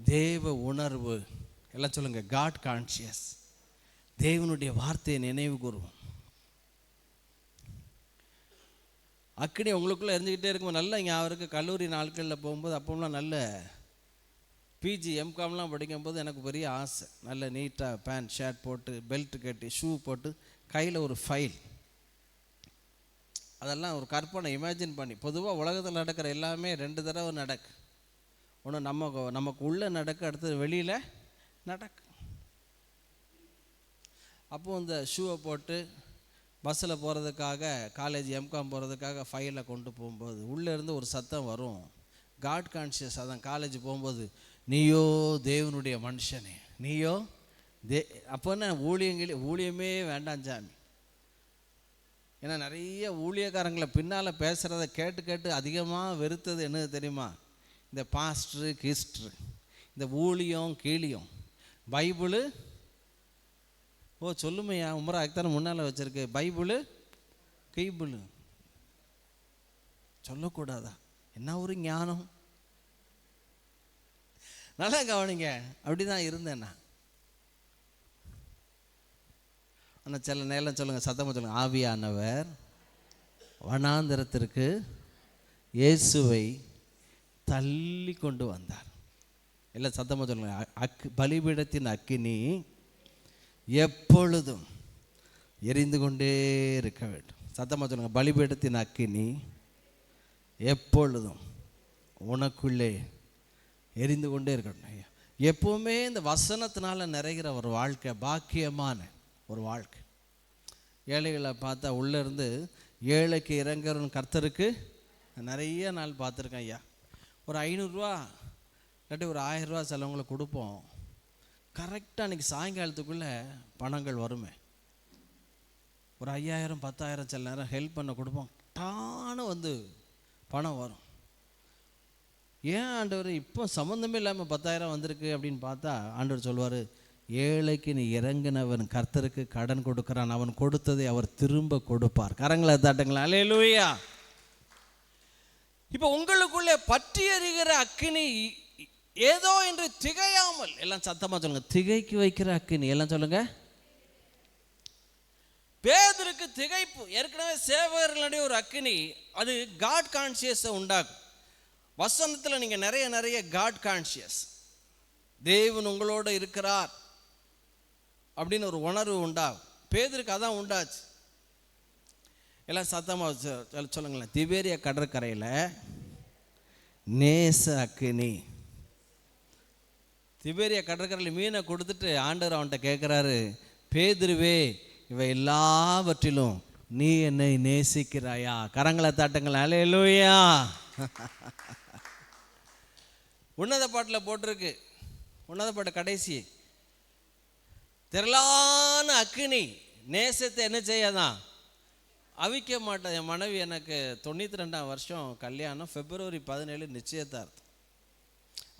தேவ உணர்வு. எல்லாம் சொல்லுங்க, காட் கான்ஷியஸ். தேவனுடைய வார்த்தையை நினைவு கூறுவோம். அக்கினி உங்களுக்குள்ளே எரிஞ்சுக்கிட்டே இருக்கும்போது நல்லா இங்கே அவருக்கு கல்லூரி நாட்களில் போகும்போது, அப்போலாம் நல்ல பிஜி எம்காம்லாம் படிக்கும்போது எனக்கு பெரிய ஆசை, நல்ல நீட்டாக பேண்ட் ஷர்ட் போட்டு, பெல்ட் கட்டி, ஷூ போட்டு, கையில் ஒரு ஃபைல். அதெல்லாம் ஒரு கற்பனை, இமேஜின் பண்ணி. பொதுவாக உலகத்தில் நடக்கிற எல்லாமே 2 தடவை நடக்கு. ஒன்று நமக்கு உள்ளே நடக்க, அடுத்தது வெளியில் நடக்கு. அப்போது இந்த ஷூவை போட்டு பஸ்ஸில் போகிறதுக்காக, காலேஜ் எம்காம் போகிறதுக்காக ஃபைலை கொண்டு போகும்போது உள்ளே இருந்து ஒரு சத்தம் வரும், காட் கான்ஷியஸ். அதான் காலேஜ் போகும்போது, நீயோ தேவனுடைய மனுஷனே, நீயோ அப்போன்னா ஊழியமே வேண்டாம் சாமி. ஏன்னா நிறைய ஊழியக்காரங்களை பின்னால் பேசுகிறத கேட்டு கேட்டு அதிகமாக வெறுத்தது என்னது தெரியுமா? இந்த பாஸ்ட்ரு கிஸ்ட்ரு, இந்த ஊழியம் கீழியம். பைபிளு சொல்லுமையா உமரா அதுதானே முன்னால் வச்சுருக்கு. பைபிளு கீபிளு சொல்லக்கூடாதா? என்ன ஒரு ஞானம்! நல்லா கவனிங்க. அப்படி தான் இருந்தேன் நான். ஆனால் சில நேரம் சொல்லுங்கள், சத்தமாக சொல்லுங்கள், ஆவியானவர் வனாந்தரத்திற்கு இயேசுவை தள்ளி கொண்டு வந்தார். எல்லாம் சத்தமாக சொல்லுங்கள், பலிபீடத்தின் அக்கினி எப்பொழுதும் எரிந்து கொண்டே இருக்க வேண்டும். சத்தமாக சொல்லுங்கள், பலிபீடத்தின் அக்கினி எப்பொழுதும் உனக்குள்ளே எரிந்து கொண்டே இருக்கணும். எப்போவுமே இந்த வசனத்தினால நிறைகிற ஒரு வாழ்க்கை, பாக்கியமான ஒரு வாழ்க்கை. ஏழைகளை பார்த்தா உள்ளேருந்து ஏழைக்கு இறங்குறன்னு கர்த்தருக்கு நிறைய நாள் பார்த்துருக்கேன் ஐயா. ஒரு 500 ரூபா இல்லாட்டி ஒரு 1000 ரூபா சிலவங்களை கொடுப்போம். கரெக்டாக அன்றைக்கி சாயங்காலத்துக்குள்ளே பணங்கள் வருமே. ஒரு 5000 10,000 சில நேரம் ஹெல்ப் பண்ண கொடுப்போம், டான்னு வந்து பணம் வரும். ஏன் ஆண்டவர் இப்போ சம்மந்தமே இல்லாமல் 10,000 வந்திருக்கு அப்படின்னு பார்த்தா, ஆண்டவர் சொல்வார், ஏழைக்கு நீ இறங்கினவன் கர்த்தருக்கு கடன் கொடுக்குறான், அவன் கொடுத்ததை அவர் திரும்ப கொடுப்பார். கரங்களை தாட்டுங்களா, அல்லேலூயா. இப்போ உங்களுக்குள்ளே பற்றி எறிகிற அக்கினி ஏதோ என்று திகையாமல், எல்லாம் சத்தமாக சொல்லுங்க, திகைக்கு வைக்கிற அக்கினி. எல்லாம் சொல்லுங்க, பேதுருக்கு திகைப்பு. ஏற்கனவே சேவகர்களுடைய ஒரு அக்கினி அது காட் கான்சியஸை உண்டாகும். வசனத்தில் நீங்கள் நிறைய காட் கான்சியஸ், தேவன் உங்களோட இருக்கிறார் அப்படின்னு ஒரு உணர்வு உண்டாகும். பேதுருக்கு அதான் உண்டாச்சு. எல்லாம் சத்தமாக சொல்லுங்களேன். திபேரியா கடற்கரையில் நேச அக்கினி. திபேரியா கடற்கரையில் மீனை கொடுத்துட்டு ஆண்டவர் அவன்கிட்ட கேட்குறாரு, பேதுருவே, இவை எல்லாவற்றிலும் நீ என்னை நேசிக்கிறாயா? கரங்களை தாட்டுங்கள். அல்லேலூயா. உன்னத பாட்டில் போட்டிருக்கு, உன்னத பாட்டு கடைசி, திரளான அக்கினி நேசத்தை என்ன செய்யாதான்? அவிக்க மாட்டேன். என் மனைவி எனக்கு 92ஆம் வருஷம் கல்யாணம், February 17 நிச்சயதார்த்தம்.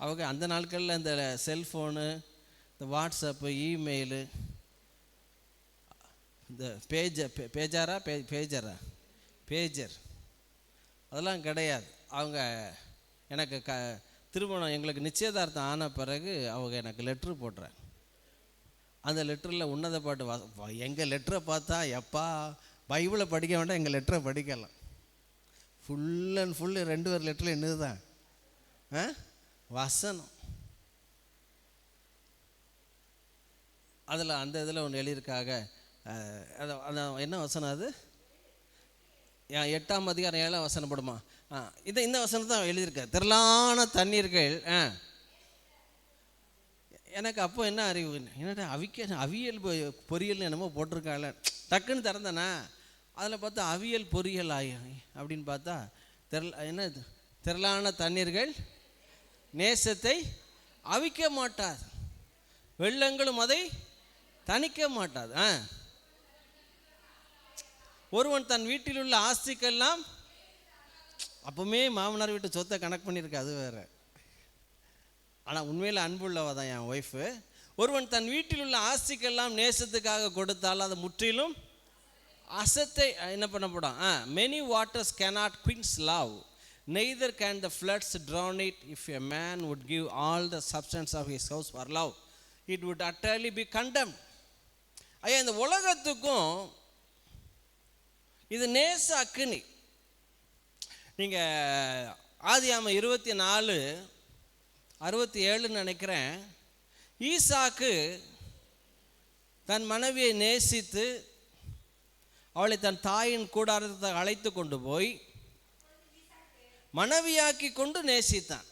அவங்க அந்த நாட்களில் இந்த செல்ஃபோனு, இந்த வாட்ஸ்அப்பு, இமெயிலு, இந்த பேஜர் அதெல்லாம் கிடையாது. அவங்க எனக்கு திருமணம் எங்களுக்கு நிச்சயதார்த்தம் ஆன பிறகு அவங்க எனக்கு லெட்ரு போடுறாங்க. அந்த லெட்டரில் உன்னத பாட்டு எங்கள் லெட்டரை பார்த்தா எப்பா பைபிளை படிக்க வேண்டாம், எங்கள் லெட்டரை படிக்கலாம். ஃபுல் அண்ட் ஃபுல்லு 2 பேர் லெட்டரில் என்னது தான் வசனம். அதில் அந்த இதில் ஒன்று எழுதியிருக்காங்க. என்ன வசனம் அது? 8ஆம் அதிகாரம் 7ஆம் வசனம் போடுமா? இந்த வசனம் தான் எழுதியிருக்காரு. திரளான தண்ணீர்கள். எனக்கு அப்போ என்ன அறிவு, என்னடா அவியல் பொரியல்னு என்னமோ போட்டிருக்காள். டக்குன்னு திறந்தேனா அதில் பார்த்தா அவியல் பொரியல் அப்படின்னு பார்த்தா என்ன, திரளான தண்ணீர்கள் நேசத்தை அவிக்க மாட்டாது, வெள்ளங்களும் அதை தணிக்க மாட்டாது. ஒருவன் தன் வீட்டில் உள்ள ஆஸ்திக்கெல்லாம், அப்பவுமே மாமனார் வீட்டு சொத்தை கணக்கு பண்ணியிருக்கு, அது வேறு. ஆனால் உண்மையில் அன்புள்ளவ தான் என் ஒய்ஃபு. ஒருவன் தன் வீட்டில் உள்ள ஆஸ்திக்கெல்லாம் நேசத்துக்காக கொடுத்தால் அது முற்றிலும் அசத்தை என்ன பண்ணப்படும்? Many waters cannot quench love, neither can the floods drown it. If a man would give all the substance of his house for love, it would utterly be condemned. ஐயா, இந்த உலகத்துக்கும் இது நேச அக்கினி. நீங்கள் ஆதியாகமம் 24:67 நினைக்கிறேன். ஈசாக்கு தன் மனைவியை நேசித்து அவளை தன் தாயின் கூடாரத்தை அழைத்து கொண்டு போய் மனைவியாக்கி கொண்டு நேசித்தான்.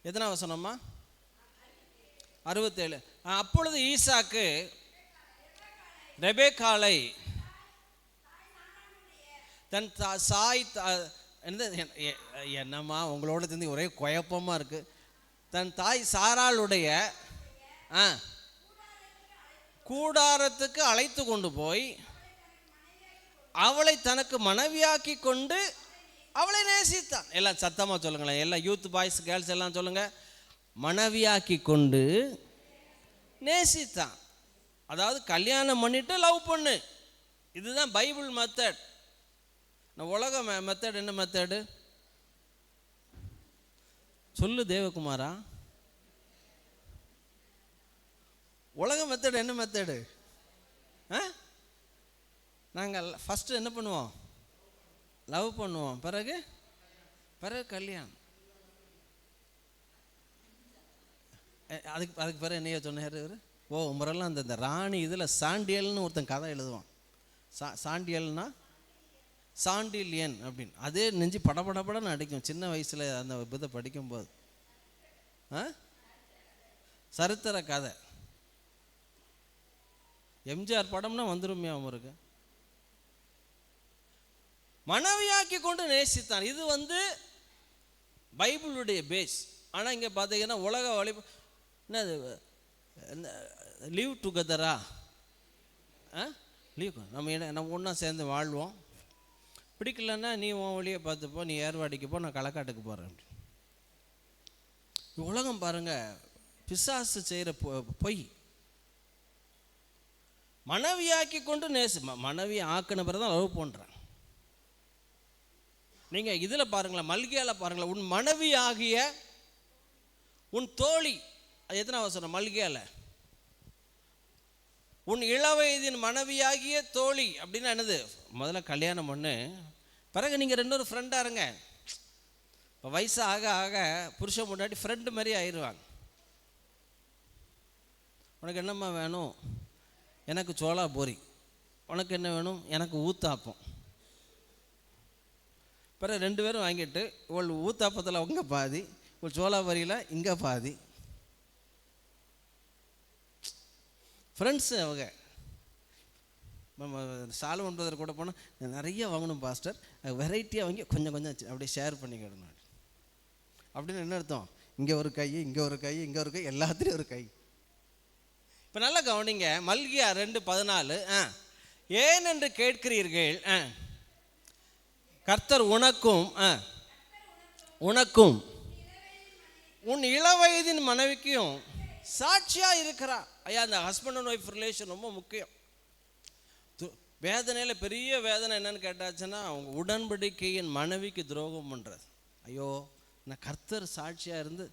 எத்தனை வசனம்மா? 67. அப்பொழுது ஈசாக்கு ரெபேக்காளை தன் என்னம்மா உங்களோட சேர்ந்து ஒரே குழப்பமாக இருக்குது. தன் தாய் சாராளுடைய கூடாரத்துக்கு அழைத்து கொண்டு போய் அவளை தனக்கு மனைவியாக்கி கொண்டு அவளை நேசித்தான். எல்லாம் சத்தமாக சொல்லுங்களேன். எல்லாம் யூத் பாய்ஸ் கேர்ள்ஸ் எல்லாம் சொல்லுங்கள். மனைவியாக்கி கொண்டு நேசித்தான். அதாவது கல்யாணம் பண்ணிட்டு லவ் பண்ணு. இதுதான் பைபிள் மெத்தட். உலக மெத்தட் என்ன மெத்தடு சொல்லு தேவகுமாரா? உலக மெத்தட் என்ன மெத்தடு? நாங்கள் ஃபஸ்ட்டு என்ன பண்ணுவோம்? லவ் பண்ணுவோம், பிறகு கல்யாணம். அதுக்கு பிறகு என்னைய சொன்னார் இவர். முறையெல்லாம் அந்த ராணி இதில் சாண்டியல்னு ஒருத்தன் கதை எழுதுவான். சாண்டியல்னா சாண்டிலியன் அப்படின்னு. அதே நெஞ்சு படபடன்னு அடிக்கும் சின்ன வயசில் அந்த இதை படிக்கும்போது. சரித்திர கதை. எம்ஜிஆர் படம்னா வந்துருமே அவருக்கு. மனைவியாக்கி கொண்டு நேசித்தான். இது பைபிளுடைய பேஸ். ஆனால் இங்கே பார்த்தீங்கன்னா உலக வழி என்னது லீவ் டுகெதரா? லீவ் நம்ம ஒன்றா சேர்ந்து வாழ்வோம். பிடிக்கலன்னா நீ உன் வழியை பார்த்துப்போ, நீ ஏர்வாடிக்கு போ, நான் களக்காட்டுக்கு போகிறேன். உலகம் பாருங்கள், பிசாசு செய்கிற பொய். மனைவியாக்கி கொண்டு மனைவியை ஆக்கின பிறகு தான் லவ் பண்ணுறான். நீங்கள் இதில் பாருங்களேன், மல்கியாவில் பாருங்களேன். உன் மனைவி ஆகிய உன் தோழி, அது எத்தனை அவசரம்? மல்கியாவில் உன் இளவயதின் மனைவியாகிய தோழி அப்படின்னா என்னது? முதல்ல கல்யாணம் பண்ணு, பிறகு நீங்கள் ரெண்டு ஒரு ஃப்ரெண்டாக இருங்க. இப்போ வயசு ஆக ஆக புருஷன் முன்னாடி ஃப்ரெண்டு மாதிரி ஆயிடுவாங்க. உனக்கு என்னம்மா வேணும்? எனக்கு சோளா பூரி. உனக்கு என்ன வேணும்? எனக்கு ஊத்தாப்பம். பிறகு ரெண்டு பேரும் வாங்கிட்டு இவள் ஊத்தாப்பத்தில் உங்க பாதி, இவள் சோளா பூரியில் இங்கே பாதி. ஃப்ரெண்ட்ஸு அவங்க. சாலமன் பிரதர் கூட போனால் நிறைய வாங்கணும் பாஸ்டர், வெரைட்டியாக வாங்கி கொஞ்சம் கொஞ்சம் அப்படியே ஷேர் பண்ணிக்கிடணும் அப்படின்னு. என்ன அர்த்தம்? இங்கே ஒரு கை, இங்கே ஒரு கை, இங்கே ஒரு கை, எல்லாத்துலேயும் ஒரு கை. இப்போ நல்லா கவனிங்க. மல்கியா 2:14, ஏன் என்று கேட்கிறீர்கள், கர்த்தர் உனக்கும் உனக்கும் உன் இளவயதின் மனைவிக்கும் சாட்சியா இருக்கிறார். ஐயா, அந்த ஹஸ்பண்ட் அண்ட் ஒய்ஃப் ரிலேஷன் ரொம்ப முக்கியம். வேதனையில் பெரிய வேதனை என்னன்னு கேட்டாச்சுன்னா, அவங்க உடன்படிக்கையின் மனைவிக்கு துரோகம் பண்ணுறது. ஐயோ, நான் கர்த்தர் சாட்சியாக இருந்து,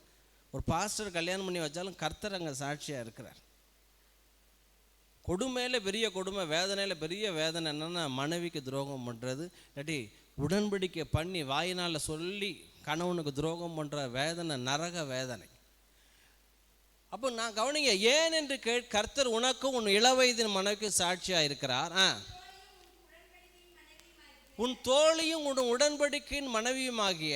ஒரு பாஸ்டர் கல்யாணம் பண்ணி வச்சாலும் கர்த்தர் அங்கே சாட்சியாக இருக்கிறார். கொடுமையில் பெரிய கொடுமை, வேதனையில் பெரிய வேதனை என்னென்னா மனைவிக்கு துரோகம் பண்ணுறது, இல்லாட்டி உடன்படிக்கை பண்ணி வாயினால் சொல்லி கணவனுக்கு துரோகம் பண்ணுற வேதனை, நரக வேதனை. அப்போ நான் கவனிங்க, ஏன் என்று கர்த்தர் உனக்கும் உன் இளவயதின் மனைவிக்கு சாட்சியாக இருக்கிறார். உன் தோழியும் உன் உடன்படிக்கையின் மனைவியுமாகிய,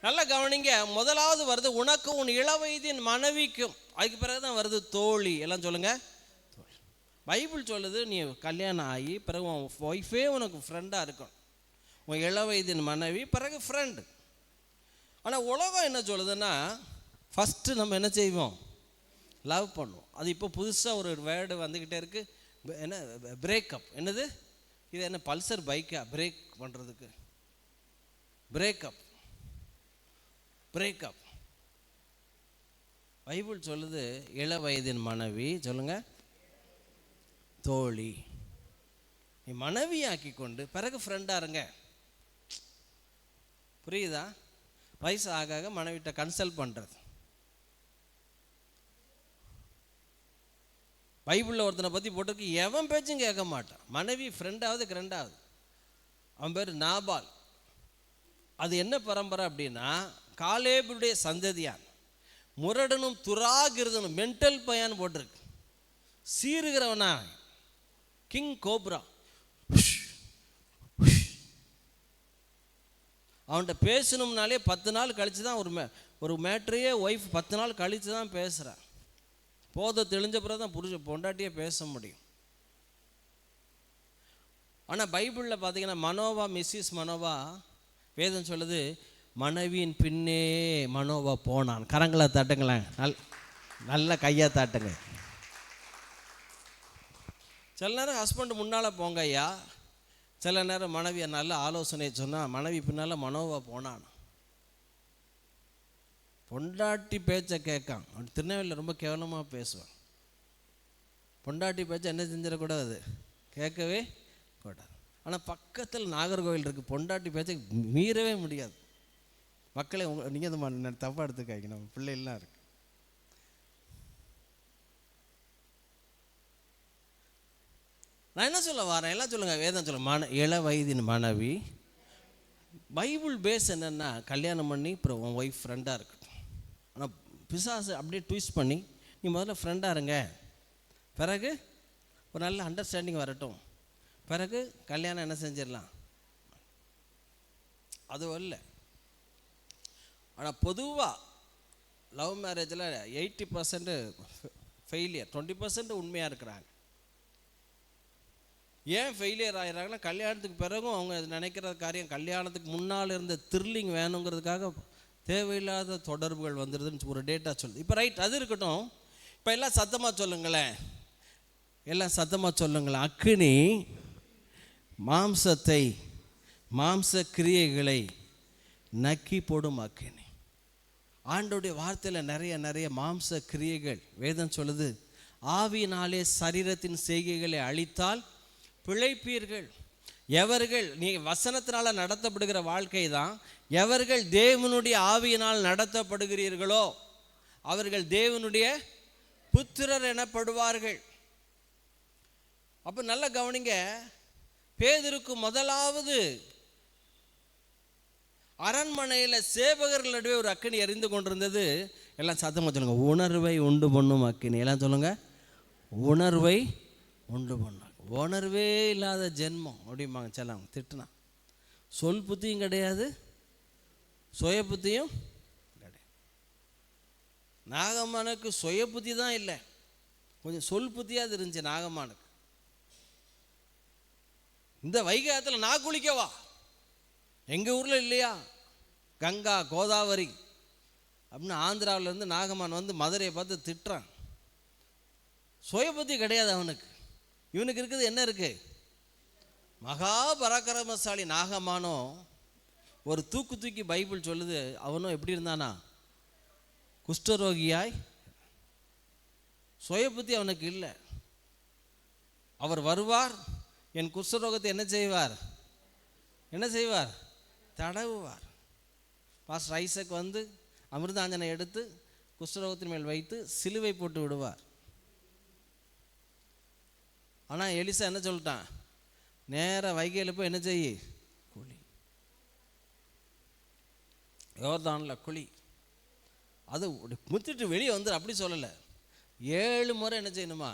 நல்லா கவனிங்க, முதலாவது வருது உனக்கும் உன் இளவயதின் மனைவிக்கும், அதுக்கு பிறகு தான் வருது தோழி. எல்லாம் சொல்லுங்க. பைபிள் சொல்லுது, நீ கல்யாணம் ஆகி பிறகு உன் ஒய்ஃபே உனக்கு ஃப்ரெண்டாக இருக்கும். உன் இளவயதின் மனைவி பிறகு ஃப்ரெண்டு. ஆனால் உலகம் என்ன சொல்லுதுன்னா, ஃபஸ்ட்டு நம்ம என்ன செய்வோம்? லவ் பண்ணுவோம். அது இப்போ புதுசாக ஒரு வேர்டு வந்துக்கிட்டே இருக்குது. என்ன? பிரேக்கப். என்னது இது? என்ன பல்சர் பைக்கா பிரேக் பண்ணுறதுக்கு? பிரேக்கப். பிரேக்கப். பைபிள் சொல்லுது இளவயதின் மனைவி, சொல்லுங்க, தோழி. நீ மனைவியாக்கி கொண்டு பிறகு ஃப்ரெண்டாக இருங்க. புரியுதா? வயசு ஆக ஆக மனைவிட்ட கன்சல்ட் பண்ணுறது. பைபிளில் ஒருத்தனை பற்றி போட்டிருக்கு, எவன் பேச்சும் கேட்க மாட்டான். மனைவி ஃப்ரெண்டாவது கிரெண்டாவது. அவன் பேர் நாபால். அது என்ன பரம்பரை அப்படின்னா, காலேபுடைய சந்ததியான். முரடனும் துராகிருதனும், மென்டல் பையான்னு போட்டிருக்கு. சீருகிறவனா, கிங் கோப்ரா. அவன்கிட்ட பேசணும்னாலே 10 நாள் கழித்து தான் ஒரு மேட்ரையே ஒய்ஃப் 10 நாள் கழித்து தான் பேசுகிறான். போதை தெளிஞ்ச பிறகு தான் பொண்டாட்டியே பேச முடியும். ஆனால் பைபிளில் பார்த்தீங்கன்னா மனோவா, மிஸ்ஸஸ் மனோவா, வேதம் சொல்லுது மனைவியின் பின்னே மனோவா போனான். கரங்களை தட்டுங்களேன், நல்ல கையாக தாட்டுங்க. சில நேரம் ஹஸ்பண்ட் முன்னால் போங்க ஐயா, சில நேரம் மனைவியை நல்ல ஆலோசனை சொன்னால் மனைவி பின்னால் மனோவா போனான். பொண்டாட்டி பேச்சை கேட்கான். அவன் திருநெல்வேலியில் ரொம்ப கேவலமாக பேசுவான். பொண்டாட்டி பேச்சை என்ன செஞ்சிடக்கூடாது, கேட்கவே கூடாது. ஆனால் பக்கத்தில் நாகர்கோவில் இருக்குது, பொண்டாட்டி பேச்சை மீறவே முடியாது. மக்களே, நீங்கள் தப்பாக எடுத்துக்காய்ங்க, நம்ம பிள்ளைகள்லாம் இருக்குது. நான் என்ன சொல்ல வரேன், எல்லாம் சொல்லுங்க. வேதம் சொல்ல இள வயதின் மனைவி. பைபிள் பேஸ் என்னென்னா, கல்யாணம் பண்ணி அப்புறம் உன் ஒய்ஃப் ஃப்ரெண்டாக இருக்கட்டும். ஆனால் பிசாசு அப்படியே ட்விஸ்ட் பண்ணி, நீ முதல்ல ஃப்ரெண்டாக இருங்க, பிறகு ஒரு நல்ல அண்டர்ஸ்டாண்டிங் வரட்டும், பிறகு கல்யாணம் என்ன செஞ்சிடலாம், அது இல்லை. ஆனால் பொதுவாக லவ் மேரேஜில் 80% ஃபெயிலியர், 20% உண்மையாக இருக்கிறாங்க. ஏன் ஃபெயிலியர் ஆகிறாங்கன்னா, கல்யாணத்துக்கு பிறகும் அவங்க நினைக்கிற காரியம் கல்யாணத்துக்கு முன்னால் இருந்த த்ரில்லிங் வேணுங்கிறதுக்காக தேவையில்லாத தொடர்புகள் வந்துடுதுன்னு ஒரு டேட்டா சொல்லுது. இப்போ ரைட், அது இருக்கட்டும். இப்போ எல்லாம் சத்தமாக சொல்லுங்களேன், எல்லாம் சத்தமாக சொல்லுங்களேன். அக்கினி மாம்சத்தை, மாம்ச கிரியைகளை நக்கி போடும் அக்கினி. ஆண்டோடைய வார்த்தையில் நிறைய மாம்ச கிரியைகள். வேதம் சொல்லுது, ஆவியினாலே சரீரத்தின் செய்கைகளை அழித்தால் பிழைப்பீர்கள். எவர்கள், நீ வசனத்தினால நடத்தப்படுகிற வாழ்க்கை தான், எவர்கள் தேவனுடைய ஆவியினால் நடத்தப்படுகிறீர்களோ, 'அவர்கள் தேவனுடைய புத்திரர் எனப்படுவார்கள்.' அப்போ நல்லா கவனிங்க, பேதுருக்கு முதலாவது அரண்மனையில் சேவகர்கள் நடுவே ஒரு அக்கினி எரிந்து கொண்டிருந்தது. எல்லாம் சத்தமாக சொல்லுங்க, உணர்வை உண்டு பண்ணும் அக்கினி. எல்லாம் சொல்லுங்க, உணர்வை உண்டு பண்ணும். உணர்வே இல்லாத ஜென்மம் அப்படிம்பாங்க செல்லாம், திட்டுனா. சொல் புத்தியும் கிடையாது, சுய புத்தியும் கிடையாது. நாகம்மானுக்கு சுய புத்தி தான் இல்லை, கொஞ்சம் சொல் புத்தியாக இருந்துச்சு நாகம்மானுக்கு. இந்த வைகை ஆத்துல நான் குளிக்கவா, எங்கள் ஊரில் இல்லையா கங்கா கோதாவரி அப்படின்னு ஆந்திராவிலேருந்து நாகமான் வந்து மதுரையை பார்த்து திட்டுறான். சுய புத்தி கிடையாது அவனுக்கு. இவனுக்கு இருக்குது என்ன இருக்கு, மகா பராக்கிரமசாலி நாகமானோ ஒரு தூக்கி பைபிள் சொல்லுது. அவனும் எப்படி இருந்தானா, குஷ்டரோகியாய். சுய புத்தி அவனுக்கு இல்லை. அவர் வருவார், என் குஷ்டரோகத்தை என்ன செய்வார், தடவுவார். பாஸ்டர் ஐசக் வந்து அமிர்தாஞ்சனை எடுத்து குஷ்டரோகத்தின் மேல் வைத்து சிலுவை போட்டு விடுவார். ஆனால் எலிசா என்ன சொல்லிட்டான், நேராக வைகையில் போய் என்ன செய்யி, குழி, யோர்தானில் குழி. அது முத்திட்டு வெளியே வந்து அப்படி சொல்லலை, 7 முறை என்ன செய்யணுமா.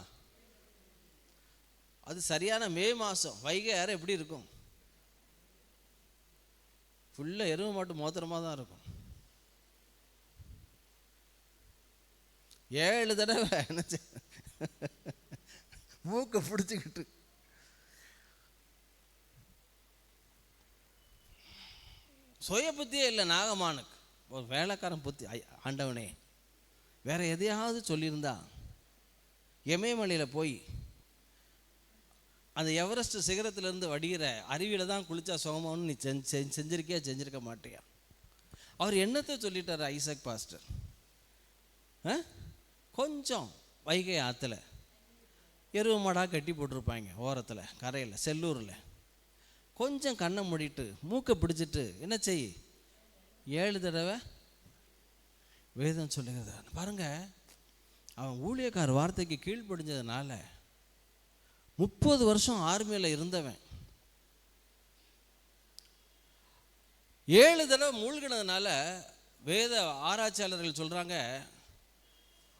அது சரியான மே மாதம் வைகை யாரும் எப்படி இருக்கும், ஃபுல்லாக எருவு மாட்டு மோத்திரமாக தான் இருக்கும். 7 தடவை என்ன மூக்கை பிடிச்சிக்கிட்டு. சுய புத்தியே இல்லை நாகமானுக்கு, ஒரு வேலைக்காரன் புத்தி. ஆண்டவனே வேற எதையாவது சொல்லியிருந்தா இமயமலையில் போய் அந்த எவரெஸ்ட் சிகரத்திலேருந்து வடிகிற அருவியில் தான் குளிச்சா சுகமானு நீ செஞ்சிருக்க மாட்டியா. அவர் என்னத்தை சொல்லிட்டார் ஐசக் பாஸ்டர், கொஞ்சம் வைகை ஆற்றுல எருவு மாடாக கட்டி போட்டிருப்பாங்க ஓரத்தில் கரையில் செல்லூரில். கொஞ்சம் கண்ணை மூடிட்டு மூக்கை பிடிச்சிட்டு என்ன செய், 7 தடவை வேதம் சொல்லுங்க பாருங்க. அவன் ஊழியக்கார வார்த்தைக்கு கீழ்ப்படிஞ்சதுனால 30 வருஷம் ஆர்மியில் இருந்தவன் 7 தடவை மூழ்கினதுனால வேத ஆராய்ச்சியாளர்கள் சொல்கிறாங்க,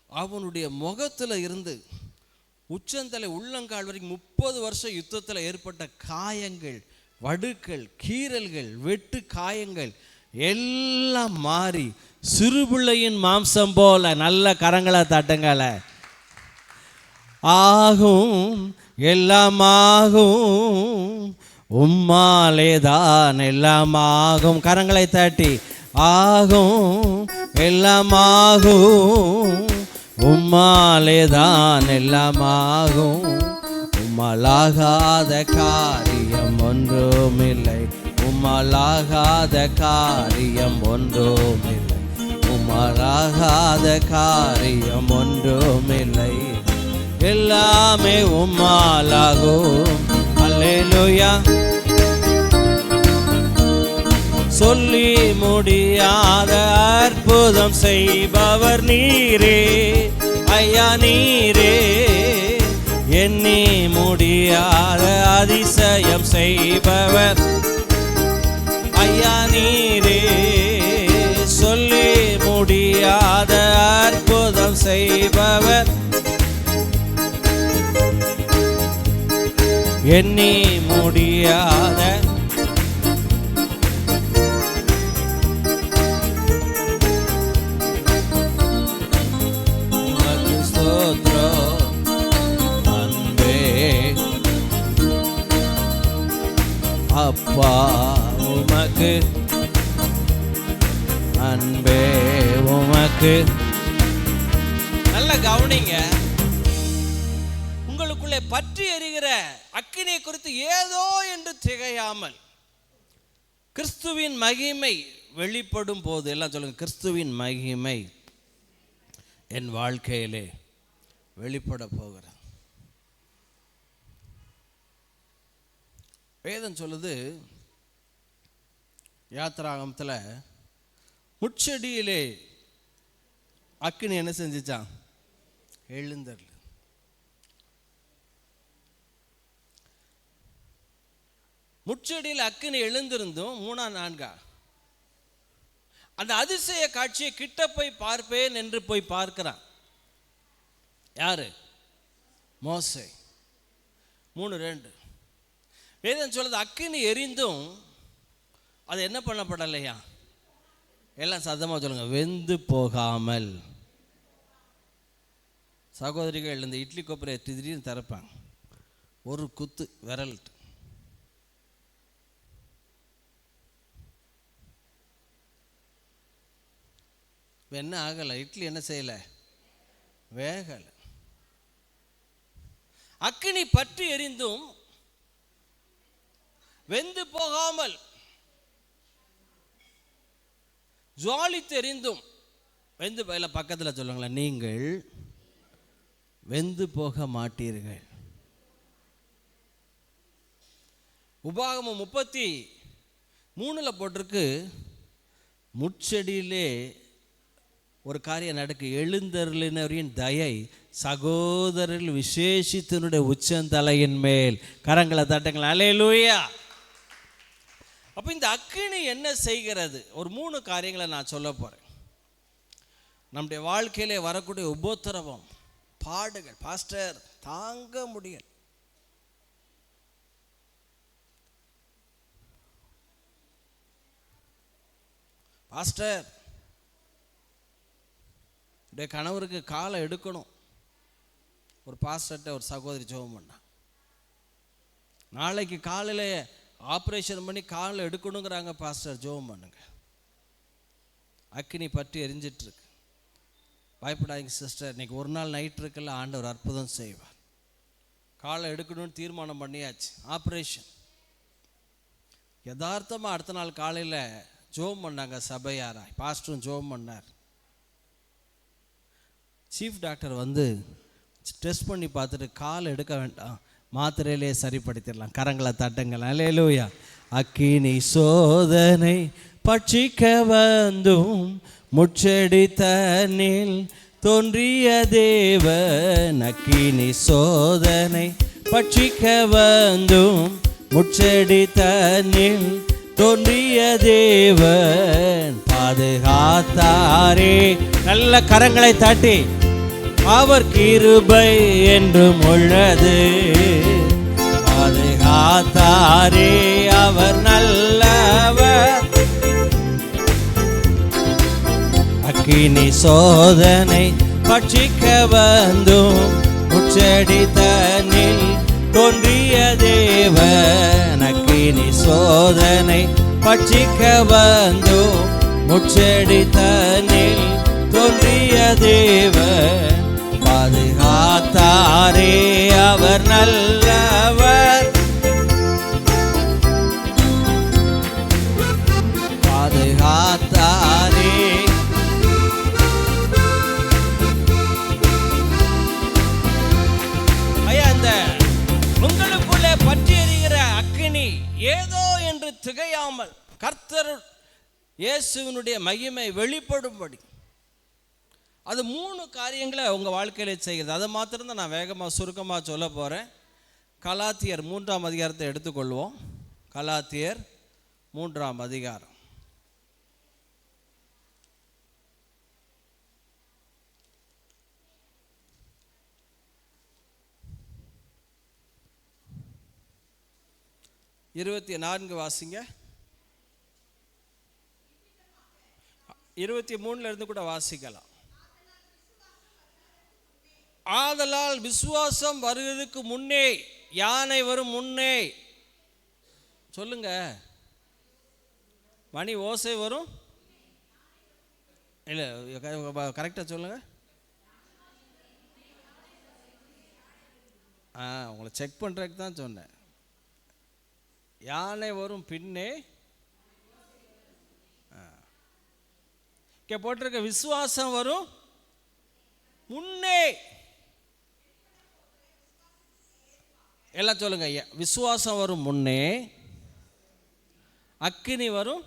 அவனுடைய முகத்தில் இருந்து உச்சந்தலை உள்ளங்கால் வரைக்கும் 30 வருஷம் யுத்தத்தில் ஏற்பட்ட காயங்கள், வடுக்கள், கீறல்கள், வெட்டு காயங்கள் எல்லாம் மாறி சிறுபிள்ளையின் மாம்சம் போல, நல்ல கரங்களை தட்டுங்கள, ஆகும் எல்லாமாகும் உம்மாலேதான் எல்லாமாகும். கரங்களை தட்டி, ஆகும் எல்லாமாகும் உம்மாலேதான் எல்லாமாகும். உம்மாலாகாத காரியம் ஒன்றுமில்லை, உம்மாலாகாத காரியம் ஒன்றுமில்லை, உம்மாலாகாத காரியம் ஒன்றுமில்லை, எல்லாமே உம்மாலாகும். அல்லேலூயா. சொல்லி முடியாத அற்புதம் செய்பவர் நீரே ஐயா, நீரே எண்ணி முடியாத அதிசயம் செய்பவர் ஐயா, நீரே சொல்லி முடியாத அற்புதம் செய்பவர், எண்ணி முடியாத. உமக்கு ஸ்தோத்திரம் அன்பே அப்பா, உமக்கு அன்பே உமக்கு. நல்ல கவனிங்க, உங்களுக்குள்ளே பற்றி எரிகிற அக்கினியை குறித்து ஏதோ என்று திகையாமல் கிறிஸ்துவின் மகிமை வெளிப்படும் போது, எல்லாம் சொல்லுங்க, கிறிஸ்துவின் மகிமை என் வாழ்க்கையிலே வெளிப்பட போகிறது. வேதம் சொல்லுது, யாத்திராகமத்தில் முட்செடியிலே அக்கினி என்ன செஞ்சிச்சான், எழுந்தருள். முட்செடியில் அக்கினி எழுந்திருந்தும் 3 4 அந்த அதிசய காட்சியை கிட்ட போய் பார்ப்பேன் என்று போய் பார்க்கிறான். யாரு? மோசே. 3:2 வேதம் சொல்லுது, அக்கினி எரிந்தும் அது என்ன பண்ணப்படலையா? எல்லாம் சத்தமாக சொல்லுங்க, வெந்து போகாமல். சகோதரிகள் இந்த இட்லி கொப்பரை திடீர்னு திறப்பாங்க, ஒரு குத்து விரல் என்ன ஆகலை, இட்லி என்ன செய்யலை, வேகலை. அக்கினி பற்றி எரிந்தும் வெந்து போகாமல், ஜுவாலி தெரிந்தும் வெந்து போகல. பக்கத்தில் சொல்லுங்களேன், நீங்கள் வெந்து போக மாட்டீர்கள். உபாகமம் 33 போட்டிருக்கு, முட்செடியிலே ஒரு காரியம் நடக்கு, எழுந்தருளினரின் தயை சகோதரர்கள் விசேஷித்தனுடைய உச்சந்தலையின் மேல். கரங்களை தட்டுங்களா, அல்லேலூயா. அப்போ இந்த அக்கினி என்ன செய்கிறது? ஒரு 3 காரியங்களை நான் சொல்ல போகிறேன். நம்முடைய வாழ்க்கையிலே வரக்கூடிய உபோத்திரவம், பாடுகள், பாஸ்டர் தாங்க முடியல, பாஸ்டர் உடைய கணவருக்கு காலை எடுக்கணும். ஒரு பாஸ்டர்கிட்ட ஒரு சகோதரி ஜெபம் பண்ணா, நாளைக்கு காலையில் ஆப்ரேஷன் பண்ணி காலை எடுக்கணுங்கிறாங்க பாஸ்டர், ஜெபம் பண்ணுங்க. அக்கினி பற்றி எரிஞ்சிட்ருக்கு. பயப்படாதீங்க சிஸ்டர், இன்னைக்கு ஒரு நாள் நைட் இருக்குல்ல, ஆண்டவர் அற்புதம் செய்வார். காலை எடுக்கணும்னு தீர்மானம் பண்ணியாச்சு, ஆப்ரேஷன். யதார்த்தமாக அடுத்த நாள் காலையில் ஜெபம் பண்ணாங்க சபையாராய், பாஸ்டரும் ஜெபம் பண்ணார். சீஃப் டாக்டர் வந்து டெஸ்ட் பண்ணி பார்த்துட்டு கால் எடுக்க வேண்டாம், மாத்திரையிலே சரிப்படுத்திடலாம். கரங்களை தட்டுங்கள், அல்லேலூயா. அக்கினி சோதனை பட்சிக்க வந்தும் முட்செடி தன்னில் தோன்றிய தேவன். அக்கினி சோதனை பட்சிக்க வந்தும் முட்செடி தன்னில் தோன்றிய தேவன் பாதுகாத்தாரே. நல்ல கரங்களை தட்டி, அவர் கிருபை என்றும் உள்ளது. பாதுகாத்தாரே, அவர் நல்லவர். அக்கினி சோதனை பட்சிக்க வந்தும் முட்செடி தன்னில் தோன்றிய தேவன். அக்கினி சோதனை பட்சிக்க வந்தும் முட்செடி தன்னில் தோன்றிய தேவன். பாதுகாத்தாரே, அவர் நல்லவர். பாதுகாத்தாரே. ஐயா, இந்த உங்களுக்குள்ளே பற்றி எரிகிற அக்கினி ஏதோ என்று திகையாமல் கர்த்தர் இயேசுவினுடைய மகிமை வெளிப்படும்படி அது 3 காரியங்களை உங்கள் வாழ்க்கையில் செய்கிறது. அதை மாத்திரம்தான் நான் வேகமாக சுருக்கமாக சொல்ல போகிறேன். கலாத்தியர் 3ஆம் அதிகாரத்தை எடுத்துக்கொள்வோம். கலாத்தியர் 3ஆம் அதிகாரம். இருபத்தி 4 வாசிங்க. 23 இருந்து கூட வாசிக்கலாம். ஆதலால் விசுவாசம் வருவதற்கு முன்னே, யானை வரும் முன்னே, சொல்லுங்க, மணி ஓசை வரும் இல்லை, கரெக்டாக சொல்லுங்க. உங்களை செக் பண்ணுறதுக்கு தான் சொன்னேன். யானை வரும் பின்னே, போட்டிருக்க விசுவாசம் வரும் முன்னே. எல்லாம் சொல்லுங்க, விசுவாசம் வரும் முன்னே, அக்கினி வரும்.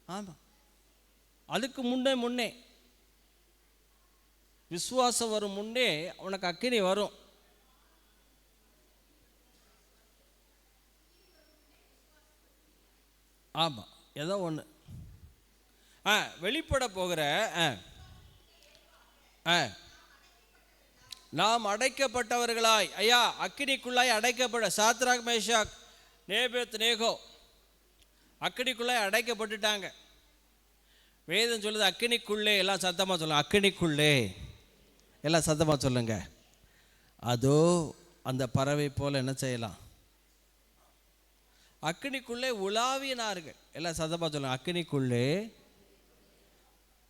ஆமாம், அதுக்கு முன்னே விசுவாசம் வரும் முன்னே உனக்கு அக்கினி வரும். ஆமாம், ஏதோ ஒன்று. வெளிப்பட போகிற நாம் அடைக்கப்பட்டவர்களாய், ஐயா அக்கினிக்குள்ளாய் அடைக்கப்பட சாத்ராக் மேஷாக் நேபேத் நேகோ அக்கினிக்குள்ளாய் அடைக்கப்பட்டுட்டாங்க. வேதம் சொல்லுது அக்கினிக்குள்ளே. எல்லாம் சத்தமாக சொல்லுங்க, அக்கினிக்குள்ளே. எல்லாம் சத்தமாக சொல்லுங்க. அதோ அந்த பறவை போல் என்ன செய்யலாம்? அக்கினிக்குள்ளே உலாவினார்கள். எல்லாம் சத்தமாக சொல்லுங்க, அக்கினிக்குள்ளே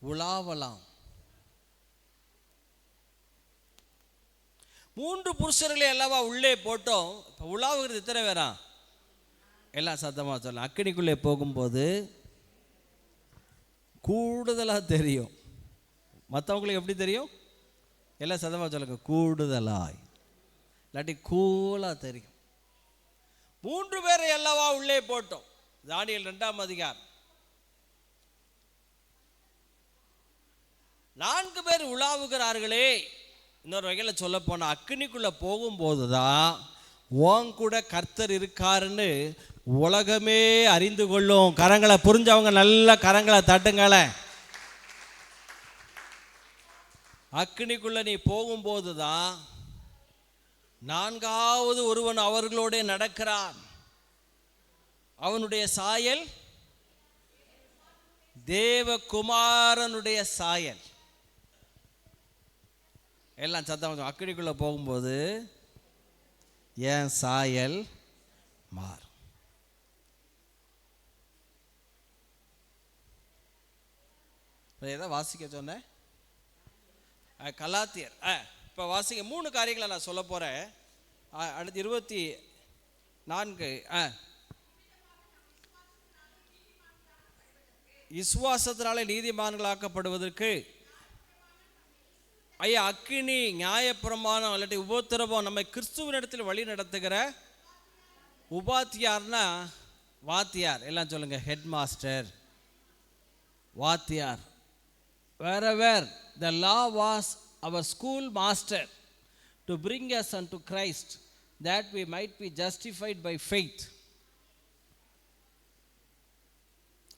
உலாவலாம். 3 புருஷர்களே அல்லவா உள்ளே போட்டோம். இப்போ உலாவுகிறது இத்தனை பேரா? எல்லாம் சத்தமாக சொல்லலாம். அக்கினிக்குள்ளே போகும்போது கூடுதலாக தெரியும். மற்றவங்களுக்கு எப்படி தெரியும்? எல்லாம் சத்தமாக சொல்லுங்க, கூடுதலாய், இல்லாட்டி கூலாக தெரியும். 3 பேரை அல்லவா உள்ளே போட்டோம். தானியேல் 2ஆம் அதிகாரம். 4 பேர் உலாவுகிறார்களே. இன்னொரு வகையில் சொல்ல போனால் அக்கினிக்குள்ளே போகும்போது தான் உன் கூட கர்த்தர் இருக்காருன்னு உலகமே அறிந்து கொள்ளும். கரங்களை புரிஞ்சவங்க நல்ல கரங்களை தட்டுங்களே. அக்கினிக்குள்ளே நீ போகும்போது தான் 4வது ஒருவன் அவர்களோட நடக்கிறான். அவனுடைய சாயல் தேவகுமாரனுடைய சாயல். எல்லாம் சத்தம். அக்கினிக்குள்ளே போகும்போது என் சாயல் மாறும். ஏதாவது வாசிக்க சொன்னேன். கலாத்தியர். இப்போ வாசிக்க 3 காரியங்களை நான் சொல்ல போகிறேன். அடுத்து 24. விசுவாசத்தினாலே நீதிமான்களாக்கப்படுவதற்கு ஐயா அக்கினி நியாயப்பிரமாணம் இல்லாட்டி உபத்திரவம் நம்மை கிறிஸ்துவின் இடத்தில் வழி நடத்துகிற உபாத்தியார்னா வாத்தியார். எல்லாம் சொல்லுங்க, ஹெட் மாஸ்டர், வாத்தியார். wherever the law was our school master to bring us unto Christ that we might be justified by faith.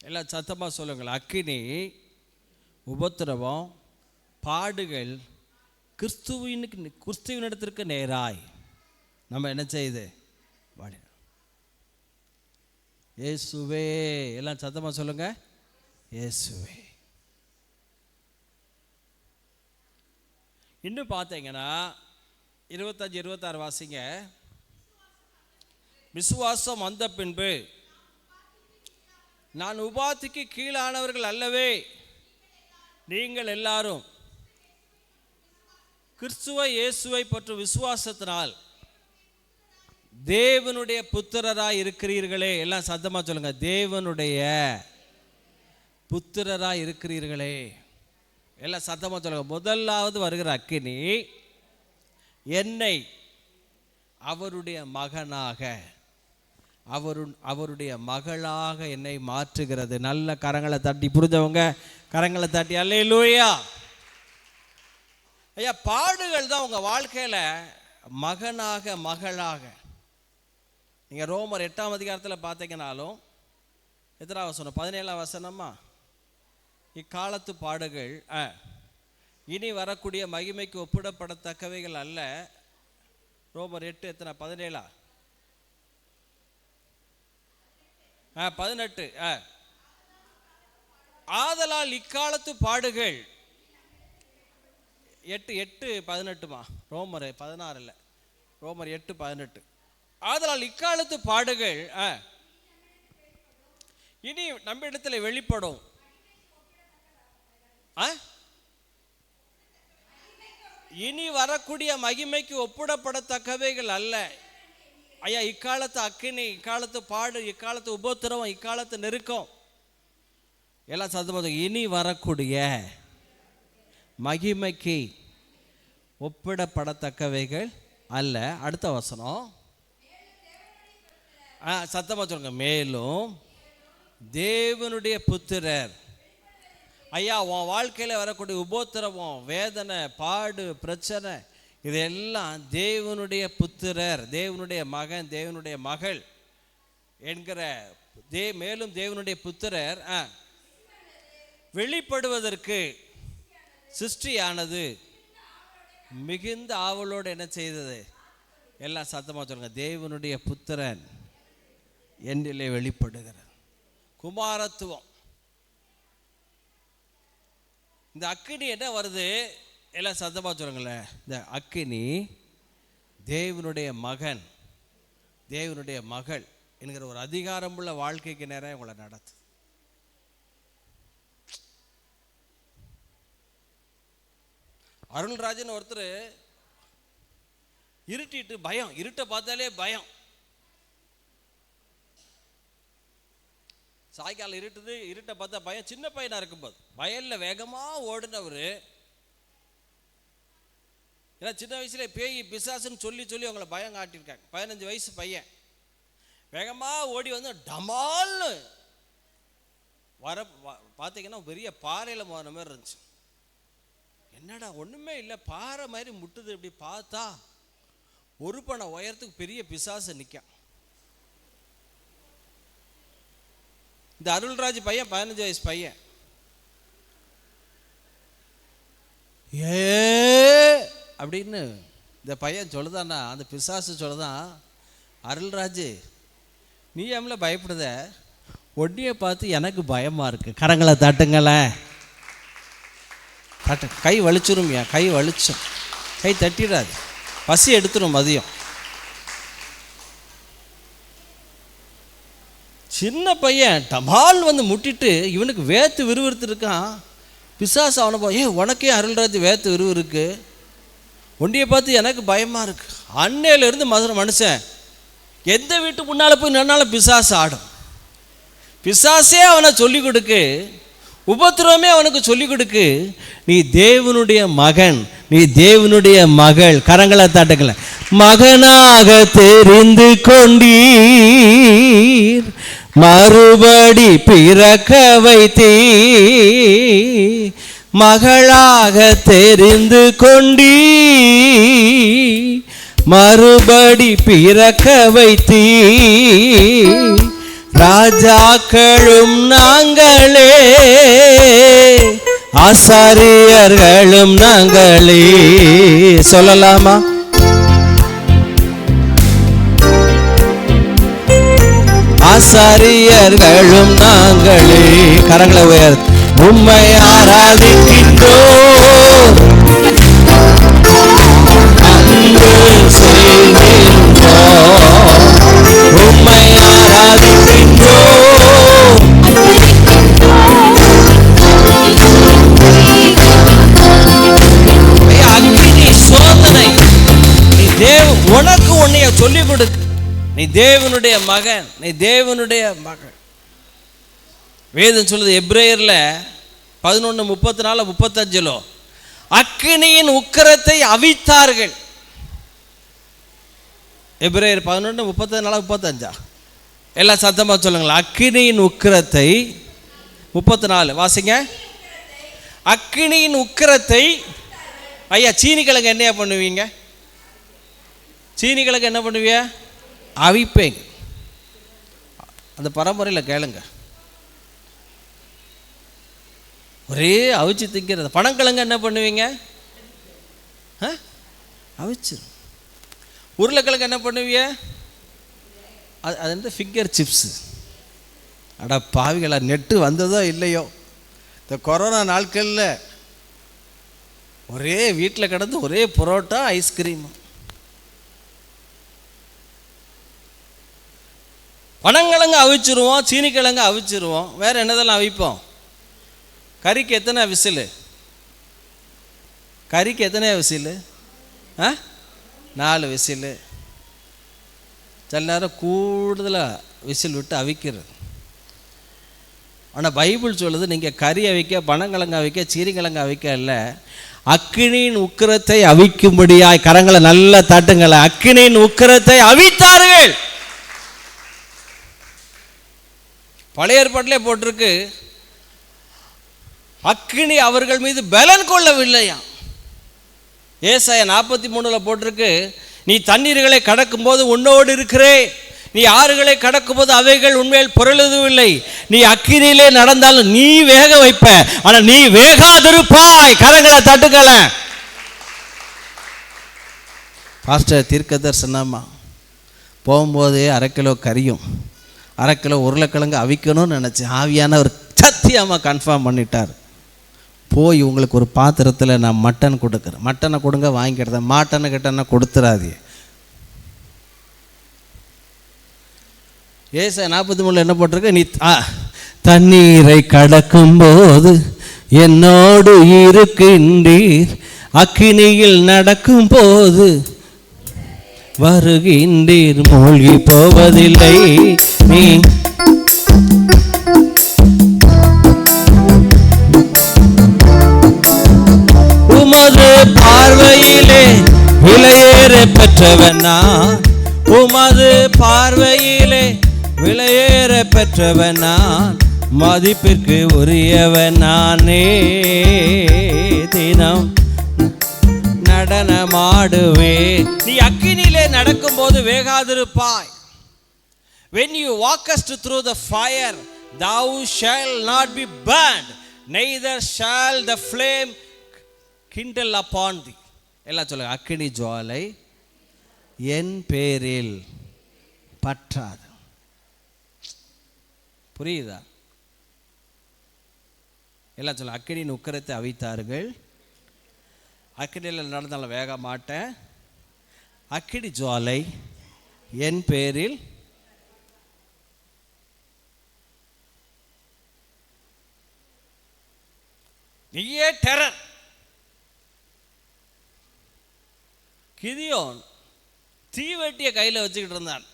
எல்லாம் சத்தமாக சொல்லுங்கள். அக்கினி, உபத்திரவம், பாடுகள் கிறிஸ்துவினிடத்திற்கு நேராய் நம்ம என்ன செய்யுது? வாடி இயேசுவே. எல்லாம் சத்தமாக சொல்லுங்க, இயேசுவே. இன்னும் பார்த்தீங்கன்னா 25, 26 வாசிங்க. விசுவாசம் வந்த பின்பு நான் உபாதிக்கு கீழானவர்கள் அல்லவே, நீங்கள் எல்லாரும் கிறிஸ்துவ இயேசுவை பற்றும் விசுவாசத்தினால் தேவனுடைய புத்திரராய் இருக்கிறீர்களே. எல்லாம் சத்தமாக சொல்லுங்க, தேவனுடைய புத்திரராய் இருக்கிறீர்களே. எல்லாம் சத்தமாக சொல்லுங்க. முதலாவது வருகிற அக்கினி என்னை அவருடைய மகனாக, அவருடைய மகளாக என்னை மாற்றுகிறது. நல்ல கரங்களை தட்டி, புரிஞ்சவங்க கரங்களை தட்டி அல்லேலூயா. ஐயா பாடுகள் தான் உங்கள் வாழ்க்கையில் மகனாக மகளாக. நீங்கள் ரோமர் 8ஆம் அதிகாரத்தில் பார்த்தீங்கன்னாலும் எத்தனாவது வசனம்? 17ஆம் வசனமா? இக்காலத்து பாடுகள் இனி வரக்கூடிய மகிமைக்கு ஒப்பிடப்படத்தக்கவைகள் அல்ல. ரோமர் 8 எத்தனை? 17. 18. ஆதலால் இக்காலத்து பாடுகள் 8:18 ரோமர் 16 இல்லை, ரோமர் 8:18. ஆதலால் இக்காலத்து பாடுகள் இனி நம்ம இடத்துல வெளிப்படும். இனி வரக்கூடிய மகிமைக்கு ஒப்பிடப்படத்தக்கவைகள் அல்ல. ஐயா இக்காலத்து அக்கினி, இக்காலத்து பாடு, இக்காலத்து உபத்திரவம், இக்காலத்து நெருக்கம் எல்லாம் சத்தமாக இனி வரக்கூடிய மகிமைக்கு ஒப்பிடப்படத்தக்கவைகள் அல்ல. அடுத்த வசனம் சத்தமாக சொல்லுங்க. மேலும் தேவனுடைய புத்திரர். ஐயா உன் வாழ்க்கையில் வரக்கூடிய உபோத்திரவம், வேதனை, பாடு, பிரச்சனை இதெல்லாம் தேவனுடைய புத்திரர், தேவனுடைய மகன், தேவனுடைய மகள் என்கிற மேலும் தேவனுடைய புத்திரர் வெளிப்படுவதற்கு சிருஷ்டியானது மிகுந்த ஆவலோடு என்ன செய்தது? எல்லாம் சத்தமாக சொல்லுங்க. தேவனுடைய புத்திரன் என்னிலே வெளிப்படுகிறார். குமாரத்துவம். இந்த அக்கினி என்ன வருது? எல்லாம் சத்தமாக சொல்லுங்களேன். இந்த அக்கினி தேவனுடைய மகன், தேவனுடைய மகள் என்கிற ஒரு அதிகாரமுள்ள வாழ்க்கைக்கு நேரம் உங்களை நடத்து. அருள்ராஜன் ஒருத்தர் இருட்டிட்டு பயம், இருட்டை பார்த்தாலே பயம். சாயங்காலம் இருட்டுது, இருட்டை பார்த்தா பயம். சின்ன பையனா இருக்கும்போது வயல்ல வேகமா ஓடுனவர், ஏன்னா சின்ன வயசுல பேய் பிசாசுன்னு சொல்லி சொல்லி அவங்கள பயம் காட்டியிருக்காங்க. 15 வயசு பையன் வேகமா ஓடி வந்து டமால்னு வர பார்த்தீங்கன்னா பெரிய பாறையில் போன மாதிரி இருந்துச்சு. என்னடா ஒன்றுமே இல்லை, பாறை மாதிரி முட்டுது. இப்படி பார்த்தா ஒரு பண உயரத்துக்கு பெரிய பிசாசு நிற்க. இந்த அருள்ராஜ் பையன் 15 வயசு பையன் அப்படின்னு இந்த பையன் சொல்லுதானா, அந்த பிசாசு சொல்லுதான், அருள்ராஜ் நீ எம்ல பயப்படுத, ஒட்டியை பார்த்து எனக்கு பயமா இருக்கு. கரங்களை தட்டுங்களேன். தட்டு. கை வலிச்சிருமியா, கை வலிச்சோம், கை தட்டிடாது, பசி எடுத்துரும் மதியம். சின்ன பையன் டமால் வந்து முட்டிட்டு இவனுக்கு வேத்து விறுவிறுத்து இருக்கான். பிசாசு அவனை உனக்கே அருள்ராஜ் வேத்து விறுவிறுக்கு, ஒண்டியை பார்த்து எனக்கு பயமா இருக்கு. அன்னையிலிருந்து மனுஷன் எந்த வீட்டு முன்னால போய் நின்னாலும் பிசாசு ஆடும். பிசாசே அவனை சொல்லிக் கொடுக்கு, உபத்திரவமே அவனுக்கு சொல்லிக் கொடுக்கு, நீ தேவனுடைய மகன், நீ தேவனுடைய மகள். கரங்களை தாட்டுக்கல. மகனாக தெரிந்து கொண்டீர், மறுபடி பிறக்க வைத்தீர். மகளாக தெரிந்து கொண்டீர், மறுபடி பிறக்க வைத்தீர். ராஜாக்களும் நாங்களே, ஆசாரியர்களும் நாங்களே. சொல்லலாமா? ஆசாரியர்களும் நாங்களே. கரங்களை உயர். உம்மை ஆராதிக்கின்றோம், அன்பு செய்கின்றோம். உம்மை ஆராதிக்கின்றோம், அக்கினி சோதனை. நீ உனக்கு உன்னைய சொல்லிக் கொடுக்கு. நீ தேவனுடைய மகன், நீ தேவனுடைய மகன். வேதம் சொல்லுது எபிரேயர்ல 11:34-35 அக்கினியின் உக்கிரத்தை அவித்தார்கள். எபிரேயர் 11:34-35 எல்லாம் சத்தமா சொல்லுங்களா. அக்கினியின் உக்கிரத்தை 34 வாசிங்க. அக்கினியின் உக்கிரத்தை. ஐயா சீனி கிழங்கு என்னையா பண்ணுவீங்க? சீனி கிழங்கு என்ன பண்ணுவீங்க? அவிப்பேங்க. அந்த பரம்பரையில் கேளுங்க, ஒரே அவிச்சு திங்கிறது. பனங்கிழங்கு என்ன பண்ணுவீங்க? அவிச்சிரும். உருளைக்கிழங்கு என்ன பண்ணுவீங்க? அது வந்து ஃபிங்கர் சிப்ஸு. அட பாவிகளா, நெட்டு வந்ததோ இல்லையோ, இந்த கொரோனா நாட்களில் ஒரே வீட்டில் கிடந்து ஒரே புரோட்டா ஐஸ்கிரீம். பனங்கிழங்கு அவிச்சிருவோம், சீனிக்கிழங்கு அவிச்சிருவோம். வேறு என்னதெல்லாம் அவிப்போம்? கறிக்கு எத்தனை விசில்? கறிக்கு எத்தனை விசில்? 4 விசில். சில நேரம் கூடுதலாக விசில் விட்டு அவிக்கிறது. ஆனால் பைபிள் சொல்லுது, நீங்கள் கறி அவிக்க, பனங்கிழங்கு அவிக்க, சீனிக்கிழங்கு அவிக்க இல்லை, அக்கினியின் உக்கிரத்தை அவிக்கும்படியாய். கரங்களை நல்லா தட்டுங்கள. அக்கினியின் உக்கிரத்தை அவித்தார்கள். பழைய ஏற்பாட்டிலே போட்டிருக்கு, அக்கினி அவர்கள் மீது பலன் கொள்ளவில்லையா. ஏசாயா 43 போட்டிருக்கு, நீ தண்ணீர்களை கடக்கும் போது உன்னோடு இருக்கிறேன், நீ ஆறுகளை கடக்கும் போது அவைகள் உண்மையில் பொருளுதுவில்லை. நீ அக்கினியிலே நடந்தாலும் நீ வேக வைப்ப, ஆனா நீ வேகாதிருப்பாய். கரங்களை தட்டுக்கல. பாஸ்டர் தீர்க்க தரிசனமா போகும்போதே 1/2 கிலோ கறியும் 1/2 கிலோ உருளைக்கிழங்கு அவிக்கணும்னு நினச்சேன். ஆவியானவர் சத்தியமாக கன்ஃபார்ம் பண்ணிட்டார். போய் உங்களுக்கு ஒரு பாத்திரத்தில் நான் மட்டன் கொடுக்குறேன், மட்டனை கொடுங்க வாங்கிக்கிறேன், மாட்டனை கிட்டன்னா கொடுத்துடாதே. ஏசா 43 என்ன போட்டிருக்கு? நீ தண்ணீரை கடக்கும் போது என்னோடு இருக்கின்றீர், அக்கினியில் நடக்கும் போது வருகின்றீர், மூழ்கி போவதில்லை நீ. உமது பார்வையிலே விலையேற பெற்றவனா, உமது பார்வையிலே விலையேற பெற்றவனா, மதிப்பிற்கு உரியவனானே. தினம் நடனமாடுவே. நீ அக்கினியிலே நடக்கும் போது வேகாதிருப்பாய். When you walkest through the fire, thou shall not be burned, neither shall the flame kindle upon thee. எல்லாம் சொல்லுங்க, அக்கினி ஜுவாலை என் பேரில் பற்றாது. புரியுதா? எல்லாம் சொல்லுங்க, அக்கினியின் உக்கிரத்தை அவித்தார்கள், அக்கினியில் நடந்தாலும் வேக மாட்டேன், அக்கினி ஜுவாலை என் பேரில். நீயே டெரர். கிதியோன் தீவெட்டிய கையில் வச்சுக்கிட்டு இருந்தான்.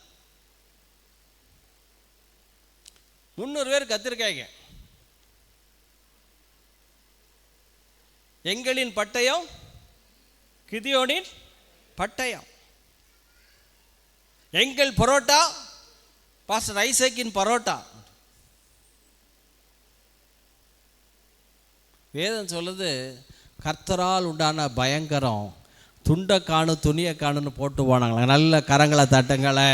300 பேர் கத்திருக்காங்க. எங்களின் பட்டயம் கிதியோனின் பட்டயம். எங்கள் பரோட்டா பாஸ்டர் ஐசக்கின் பரோட்டா. வேதம் சொல்லுது, கர்த்தரால் உண்டான பயங்கரம் துண்டை காணு துணியை காணுன்னு போட்டு போனாங்களே. நல்ல கரங்களை தட்டுங்களே.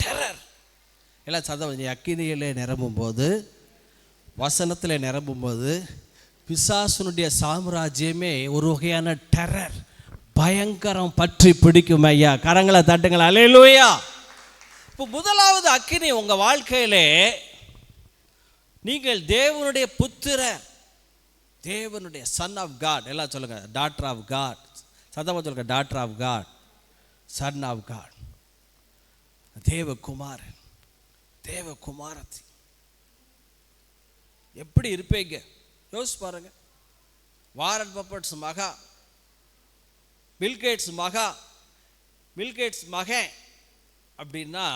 டெரர் எல்லாம் சதம். அக்கினியிலே நிரம்பும் போது, வசனத்தில் நிரம்பும் போது பிசாசுனுடைய சாம்ராஜ்யமே ஒரு வகையான டெரர், பயங்கரம் பற்றி பிடிக்கும். ஐயா கரங்களை தட்டுங்களா. அல்லேலூயா. இப்போ முதலாவது அக்கினி உங்கள் வாழ்க்கையிலே, நீங்கள் தேவனுடைய புத்திரர், தேவனுடைய சன் ஆஃப் காட். எல்லாம் சொல்லுங்க, டாட்டர் ஆஃப் காட். சத்தமாக சொல்லுங்க, daughter of God, son of God, தேவகுமாரன், தேவகுமாரத்தி. எப்படி இருப்பீங்க யோசிச்சு பாருங்க. வாரன் பஃபெட் மகா, பில்கேட்ஸ் மகா, பில்கேட்ஸ் மகன் அப்படின்னா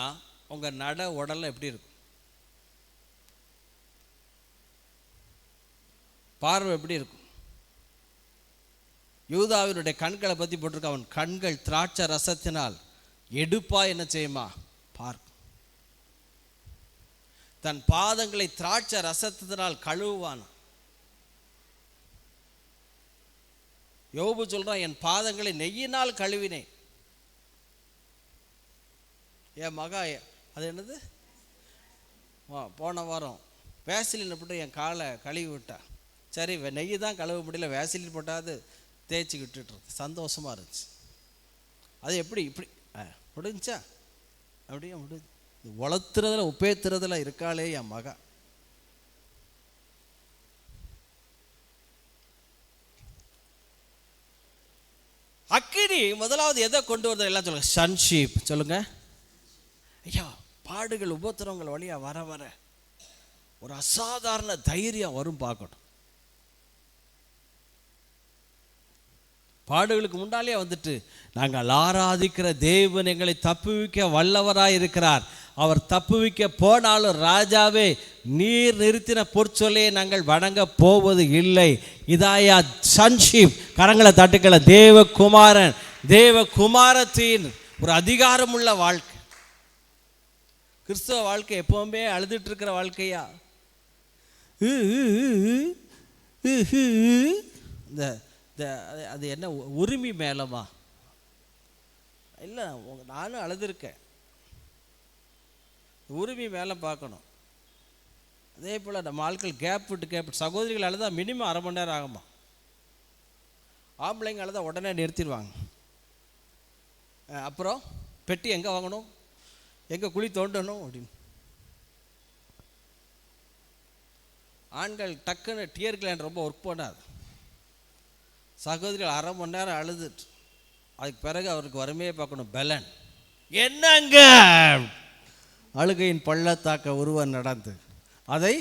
உங்கள் நட உடலில் எப்படி இருக்கும்? பார்வை எப்படி இருக்கும்? யூதாவினுடைய கண்களை பற்றி போட்டிருக்க, அவன் கண்கள் திராட்சை ரசத்தினால் எடுப்பா என்ன செய்யுமா பார்க்கும். தன் பாதங்களை திராட்சை ரசத்தினால் கழுவுவான். யோபு சொல்றான், என் பாதங்களை நெய்யினால் கழுவினேன். என் மகா அது என்னது, போன வாரம் வேசிலின் போட்டு என் காலை கழுவி விட்டா. சரி, நெய் தான் கழுவ முடியல, வேசிலின் போட்டாது தேய்ச்சி விட்டுட்டு சந்தோஷமாக இருந்துச்சு. அது எப்படி இப்படி முடிஞ்சா? அப்படியே முடிஞ்சு. வளர்த்துறதுல உப்பேத்துறதுல இருக்காளே என் மகா. அக்கினி முதலாவது எதை கொண்டு வருது? எல்லாம் சொல்லுங்க, சன்ஷிப். சொல்லுங்க ஐயா. பாடுகள் உபத்திரவங்கள் வழியா வர வர ஒரு அசாதாரண தைரியம் வரும். பார்க்கணும், பாடுகளுக்கு முன்னாலே வந்துட்டு, நாங்கள் ஆராதிக்கிற தேவன் எங்களை தப்புவிக்க வல்லவராய் இருக்கிறார். அவர் தப்புவிக்க போனாலும் ராஜாவே நீர் நிறுத்தின பொற்சொல்லை நாங்கள் வணங்க போவது இல்லை. இதாயா சன்ஷிப். கரங்களை தட்டுக்களை. தேவகுமாரன், தேவகுமாரத்தின் ஒரு அதிகாரமுள்ள வாழ்க்கை. கிறிஸ்தவ வாழ்க்கை எப்பவுமே அழுதுட்டு இருக்கிற வாழ்க்கையா? இந்த அது என்ன உரிமை மேலமா? இல்லை நானும் அழுதுருக்கேன். உரிமை மேலே பார்க்கணும். அதே போல் நம்ம ஆட்கள் கேப் விட்டு சகோதரிகள் அழுதா மினிமம் அரை மணி நேரம் ஆகுமா. ஆம்பளைங்க அழுதா உடனே நிறுத்திடுவாங்க. அப்புறம் பெட்டி எங்கே வாங்கணும், எங்கே குழி தோண்டணும் அப்படின்னு. ஆண்கள் டக்குன்னு டியர் கிளாண்ட் ரொம்ப ஒர்க் பண்ணாது. சகோதரிகள் அரை மணி நேரம் அழுதுட்டு அதுக்கு பிறகு அவருக்கு வறுமையை பார்க்கணும். பலன் என்னங்க, அழுகையின் பள்ளத்தாக்க உருவம் நடந்து அதை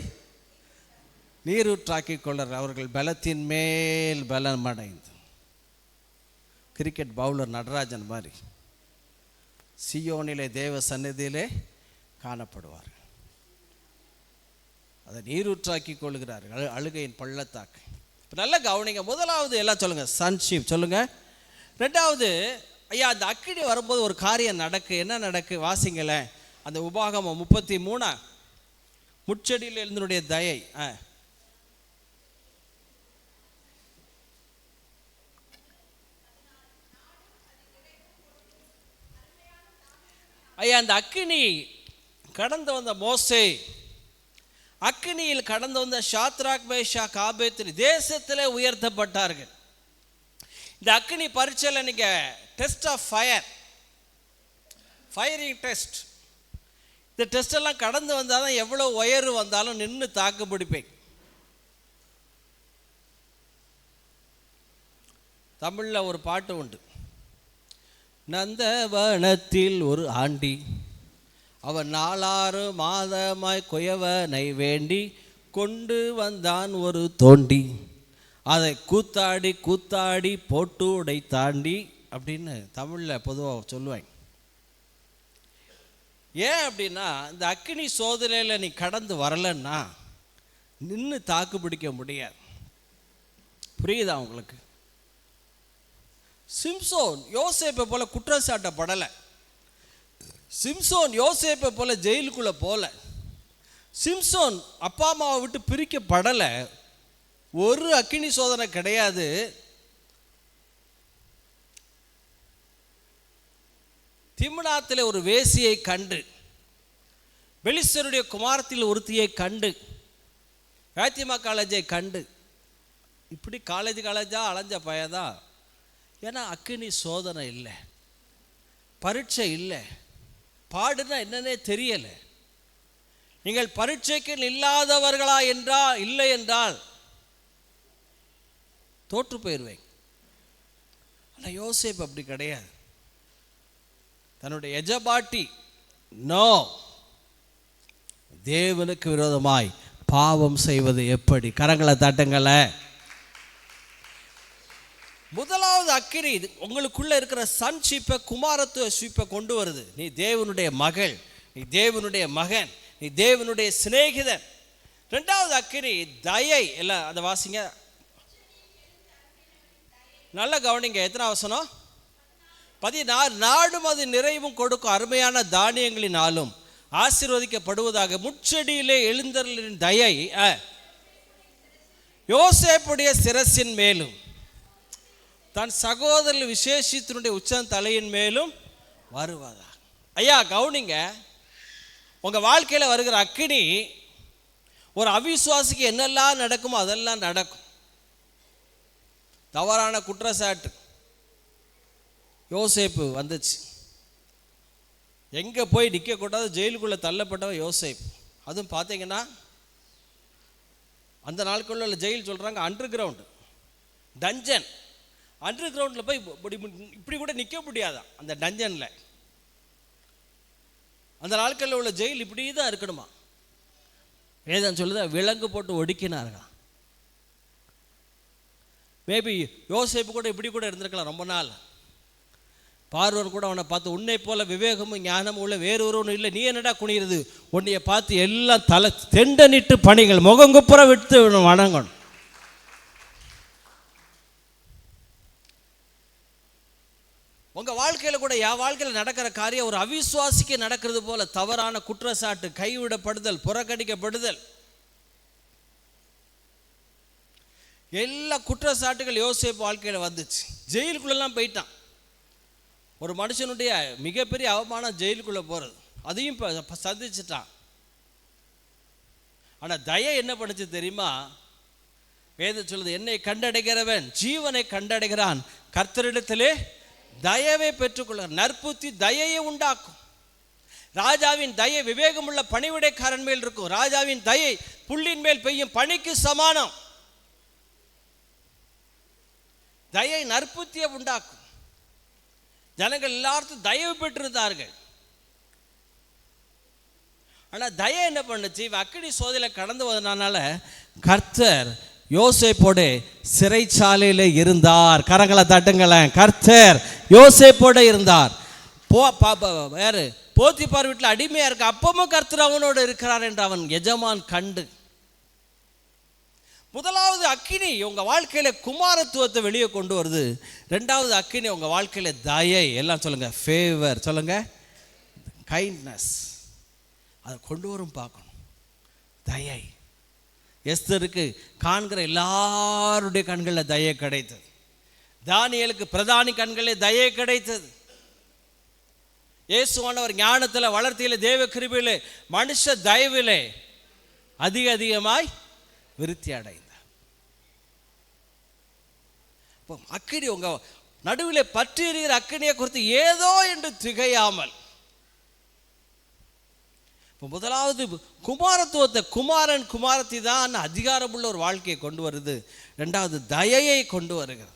நீரூற்றாக்கி கொள்ளார். அவர்கள் பலத்தின் மேல் பலம் அடைந்து கிரிக்கெட் பவுலர் நடராஜன் மாதிரி சியோனிலே தேவ சந்நிதியிலே காணப்படுவார். அதை நீரூற்றாக்கி கொள்கிறார்கள். அழுகையின் பள்ளத்தாக்கு. இப்போ நல்லா கவனிங்க. முதலாவது எல்லாம் சொல்லுங்கள், சன்ஷிப் சொல்லுங்கள். ரெண்டாவது, ஐயா அந்த அக்கினி வரும்போது ஒரு காரியம் நடக்கு. என்ன நடக்கு வாசிங்களேன். அந்த உபாகமம் 33 முட்செடியில் எழுந்தனுடைய தயை. ஐயா அந்த அக்கினி கடந்து வந்த மோசே, அக்கினியில் கடந்து வந்த ஷாத்ராக் மேஷாக் ஆபேத்நேகோ தேசத்திலே உயர்த்தப்பட்டார்கள். இந்த அக்கினி பரீட்சையில் நீங்கள் டெஸ்ட் ஆஃப் ஃபயரிங் டெஸ்ட், இந்த டெஸ்டெல்லாம் கடந்து வந்தால் தான் எவ்வளோ உயர்வு வந்தாலும் நின்று தாக்கு பிடிப்பேன். தமிழில் ஒரு பாட்டு உண்டு. நந்தவனத்தில் ஒரு ஆண்டி, அவன் 4 மாதமாய் குயவனை வேண்டி கொண்டு வந்தான் ஒரு தோண்டி, அதை கூத்தாடி கூத்தாடி போட்டு உடை தாண்டி அப்படின்னு தமிழில் பொதுவாக சொல்லுவாங்க. ஏன் அப்படின்னா, இந்த அக்கினி சோதனையில் நீ கடந்து வரலன்னா நின்று தாக்கு பிடிக்க முடியாது. புரியுதா உங்களுக்கு? சிம்சோன் யோசேப்பை போல குற்றம் சாட்டப்படலை. சிம்சோன் யோசேப்பை போல ஜெயிலுக்குள்ளே போல. சிம்சோன் அப்பா அம்மாவை விட்டு பிரிக்கப்படலை. ஒரு அக்கினி சோதனை கிடையாது. திம்னாத்தில் ஒரு வேசியை கண்டு, பெலிஸ்தருடைய குமாரத்தில் ஒருத்தியை கண்டு, வேத்தியமா காலேஜை கண்டு, இப்படி காலேஜா அலைஞ்ச பயதான். ஏன்னா அக்கினி சோதனை இல்லை, பரீட்சை இல்லை, பாடுனா என்னன்னே தெரியலை. நீங்கள் பரீட்சைக்கு இல்லாதவர்களா என்றால் இல்லை என்றால் தோற்று போயிடுவேன். ஆனால் யோசேப்பு அப்படி கிடையாது. தன்னுடைய எஜபாட்டி நோ, தேவனுக்கு விரோதமாய் பாவம் செய்வது எப்படி? கரங்களை தட்டுங்களே. முதலாவது அக்கினி உங்களுக்குள்ள இருக்கிற சன்ஷிப்பை, குமாரத்துவ ஷிப்பை கொண்டு வருது. நீ தேவனுடைய மகள், நீ தேவனுடைய மகன், நீ தேவனுடைய சிநேகிதன். ரெண்டாவது அக்கினி தயை. எல்லாம் அதை வாசிங்க, நல்ல கவனிங்க. எத்தனை வசனம்? 16. நாடும் அது நிறைவும் கொடுக்கும் அருமையான தானியங்களினாலும் ஆசீர்வதிக்கப்படுவதாக முட்செடியிலே எழுந்தருளின் தயை யோசேப்புடைய சிரசின் மேலும் தன் சகோதரர் விசேஷித்தினுடைய உச்சம் தலையின் மேலும் வருவதா. ஐயா கவுனிங்க, உங்க வாழ்க்கையில் வருகிற அக்கினி ஒரு அவிசுவாசிக்கு என்னெல்லாம் நடக்குமோ அதெல்லாம் நடக்கும். தவறான குற்றச்சாட்டு யோசேப்பு வந்துச்சு. எங்கே போய் நிற்கக்கூடாது, ஜெயிலுக்குள்ளே தள்ளப்பட்டவன் யோசேப்பு. அதுவும் பார்த்தீங்கன்னா அந்த நாட்களில் ஜெயில் சொல்கிறாங்க அண்டர் கிரவுண்டு டஞ்சன். அண்டர் கிரவுண்டில் போய் இப்படி கூட நிற்க முடியாதான் அந்த டஞ்சனில். அந்த நாட்களில் உள்ள ஜெயில் இப்படி தான் இருக்கணுமா. வேதம் சொல்லுதா விலங்கு போட்டு ஒடுக்கினாருங்க. மேபி யோசேப்பு கூட இப்படி கூட இருந்திருக்கலாம் ரொம்ப நாள். பார்வன் கூட அவனை பார்த்து உன்னை போல விவேகமும் ஞானமும் உள்ள வேறொருவனும் இல்லை, நீ என்னடா குனிகிறது, உன்னைய பார்த்து எல்லாம் தலை தெண்டனிட்டு பணிகள் முகங்குப்புற விட்டு வணங்கணும். உங்க வாழ்க்கையில கூட என் வாழ்க்கையில் நடக்கிற காரியம் ஒரு அவிசுவாசிக்கு நடக்கிறது போல தவறான குற்றச்சாட்டு, கைவிடப்படுதல், புறக்கணிக்கப்படுதல், எல்லா குற்றச்சாட்டுகள் யோசேப்பு வாழ்க்கையில் வந்துச்சு. ஜெயிலுக்குள்ளெல்லாம் போயிட்டான். ஒரு மனுஷனுடைய மிகப்பெரிய அவமானம் ஜெயிலுக்குள்ளே போகிறது, அதையும் இப்போ சந்திச்சிட்டான். ஆனால் தயை என்ன பண்ணுச்சு தெரியுமா? வேதம் சொல்லுது, என்னை கண்டடைகிறவன் ஜீவனை கண்டடைகிறான், கர்த்தரிடத்திலே தயவை பெற்றுக்கொள்கிறார். நற்புத்தி தயையை உண்டாக்கும். ராஜாவின் தயை விவேகமுள்ள பணிவிடைக்காரன் மேல் இருக்கும். ராஜாவின் தயை புல்லின் மேல் பெய்யும் பனிக்கு சமானம். தயை நற்புத்தியை உண்டாக்கும். ஜனங்கள் எல்லாரும் தயவு பெற்றிருந்தார்கள். ஆனால் தயை என்ன பண்ணுச்சு? அக்கினி சோதனையில கடந்து வந்தனால கர்த்தர் யோசேப்போட சிறைச்சாலையில் இருந்தார். கரங்களை தட்டுங்களேன். கர்த்தர் யோசேப்போட இருந்தார். வேறு போத்திபார் வீட்டில் அடிமையா இருக்க, அப்பமும் கர்த்தர் அவனோடு இருக்கிறார் என்று அவன் எஜமான் கண்டு. முதலாவது அக்கினி உங்க வாழ்க்கையில குமாரத்துவத்தை வெளியே கொண்டு வருது. ரெண்டாவது அக்கினி உங்க வாழ்க்கையில தயை, எல்லாம் சொல்லுங்க, ஃபேவர் சொல்லுங்க, கைண்ட்னஸ், அதை கொண்டு வரும். பார்க்கணும் தயை. எஸ்தருக்கு காண்கிற எல்லாருடைய கண்களில் தயை கிடைத்தது. தானியேலுக்கு பிரதானி கண்களில் தயை கிடைத்தது. இயேசுவானவர் ஞானத்தில் வளர்த்தியில தேவ கிருபையிலே மனுஷ தயவிலே அதிகமாய் விருத்தி அடைந்தார். இப்போ அக்கினி உங்க நடுவில் பற்றி எறிகிற அக்கினியை குறித்து ஏதோ என்று திகையாமல், இப்போ முதலாவது குமாரத்துவத்தை, குமாரன் குமாரத்தி தான் அதிகாரமுள்ள ஒரு வாழ்க்கையை கொண்டு வருது. ரெண்டாவது தயையை கொண்டு வருகிறது.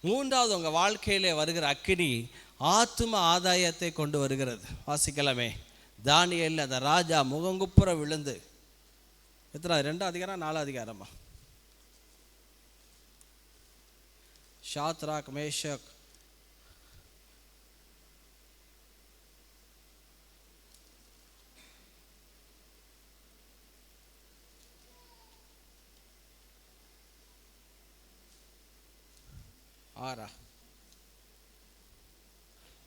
மூன்றாவது உங்க வாழ்க்கையிலே வருகிற அக்கினி ஆத்தும ஆதாயத்தை கொண்டு வருகிறது. வாசிக்கலாமே, தானியேல் அந்த ராஜா முகங்குப்புற விழுந்து, எத்தனை 2 அதிகாரம் 4 அதிகாரமா? ஷாத்ராக் மேஷக் ஆறா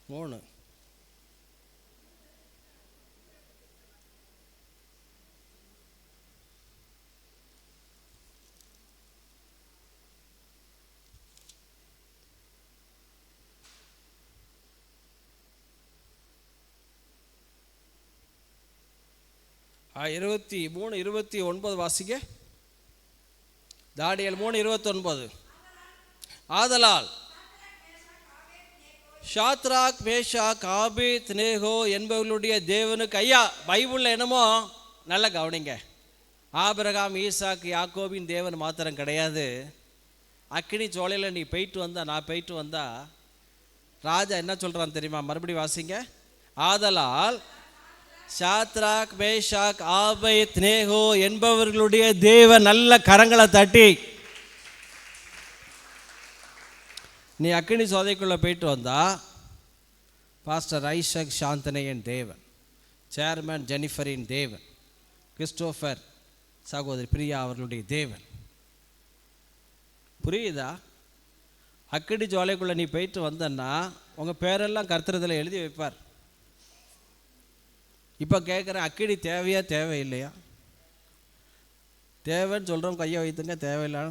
3 23 29 வாசிக்க. தானியேல் 3:29. ஆதலால் ஷாத்ராக் மேஷாக் ஆபேத்நேகோ என்பவர்களுடைய தேவனுக்கு, ஐயா பைபிளில் என்னமோ நல்லா கவனிங்க, ஆபிரகாம் ஈசாக் யாக்கோபின் தேவன் மாத்திரம் கிடையாது. அக்கினி சோலையில் நீ போயிட்டு வந்தா, நான் போயிட்டு வந்தா, ராஜா என்ன சொல்கிறான் தெரியுமா? மறுபடியும் வாசிங்க. ஆதலால் ஷாத்ராக் மேஷாக் ஆபேத்நேகோ என்பவர்களுடைய தேவன், நல்ல கரங்களை தட்டி, நீ அக்கினி சோதைக்குள்ளே போயிட்டு வந்தா, பாஸ்டர் ஐசக் சாந்தனையின் தேவன், சேர்மன் ஜெனிஃபரின் தேவன், கிறிஸ்டோஃபர் சகோதரி பிரியா அவர்களுடைய தேவன். புரியுதா? அக்கினி ஜோலைக்குள்ளே நீ போயிட்டு வந்தன்னா உங்கள் பேரெல்லாம் கர்த்தரத்தில் எழுதி வைப்பார். இப்போ கேட்குறேன், அக்கினி தேவையா தேவையில்லையா? தேவைன்னு சொல்கிறோம், கையை வைத்துங்க. தேவையில்லை,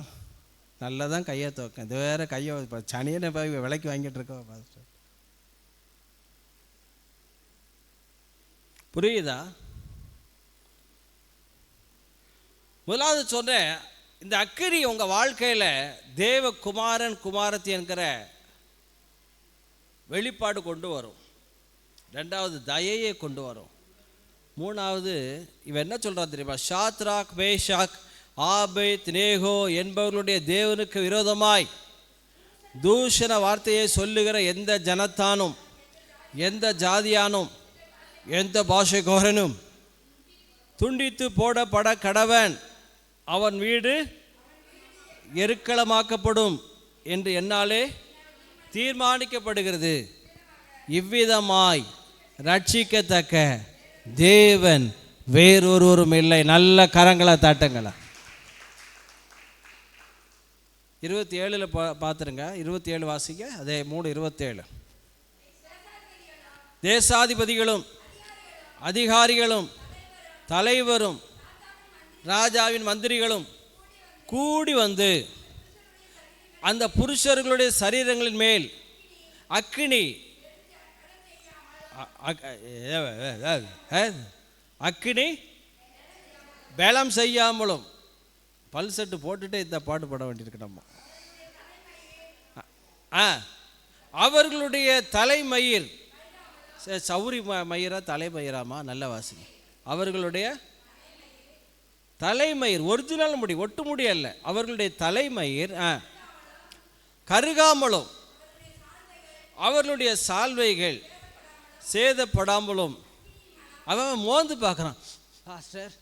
நல்லா தான் கையை துவக்கம். இது வேறு கையை சனியனை போய் விலைக்கு வாங்கிட்டு இருக்கோம். பாஸ்டர் புரியுதா? முதலாவது சொன்னேன், இந்த அக்கினி உங்கள் வாழ்க்கையில் தேவ குமாரன் குமாரத்தி என்கிற வெளிப்பாடு கொண்டு வரும். ரெண்டாவது தயையை கொண்டு வரும். மூணாவது இவன் என்ன சொல்கிறான் தெரியுமா? ஷாத்ராக் மேஷாக் ஆபேத்நேகோ என்பவர்களுடைய தேவனுக்கு விரோதமாய் தூஷண வார்த்தையை சொல்லுகிற எந்த ஜனத்தானும், எந்த ஜாதியானும், எந்த பாஷைக்காரனும் துண்டித்து போடப்பட கடவன், அவன் வீடு எருக்களமாக்கப்படும் என்று என்னாலே தீர்மானிக்கப்படுகிறது. இவ்விதமாய் ரட்சிக்கத்தக்க தேவன் வேறொருவரும் இல்லை. நல்ல கரங்களை தட்டுங்களா. 27 பார்த்துருங்க. 27 வாசிக்க. அதே 3:27. தேசாதிபதிகளும் அதிகாரிகளும் தலைவரும் ராஜாவின் மந்திரிகளும் கூடி வந்து அந்த புருஷர்களுடைய சரீரங்களின் மேல் அக்கினி அக்கினி பலம் செய்யாமலும். பல் செட்டு போட்டுட்டு இந்த பாட்டு பாட வேண்டியிருக்கு நம்ம. அவர்களுடைய தலைமயிர், சௌரி மயிரா தலைமயிராமா, நல்ல வாசிங்க. அவர்களுடைய தலைமயிர், ஒரிஜினல் முடி, ஒட்டு முடி அல்ல, அவர்களுடைய தலைமயிர் கருகாமலும், அவர்களுடைய சால்வைகள் சேதப்படாமலும். அவன் மோந்து பார்க்குறான். பாஸ்டர்,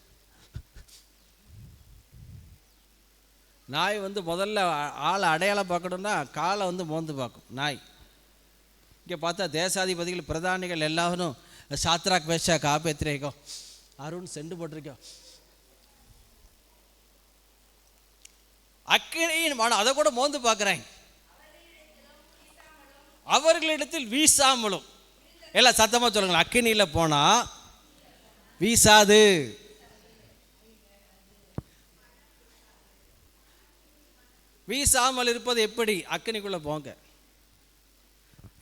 நாய் முதல்ல ஆளை அடையாளம் பார்க்கணுன்னா காலை மோந்து பார்க்கும் நாய். இங்கே பார்த்தா தேசாதிபதிகள், பிரதானிகள் எல்லாரும் Shadrach Meshach Abednego Arun cent போட்டிருக்கோம். அக்கினியின் மனம், அதை கூட மோந்து பார்க்குறேன். அவர்களிடத்தில் வீசாமலும். எல்லாம் சத்தமாக சொல்லுங்களேன். அக்கினியில் போனா வீசாது. வீசாமல் இருப்பது எப்படி? அக்கினிக்குள்ளே போங்க.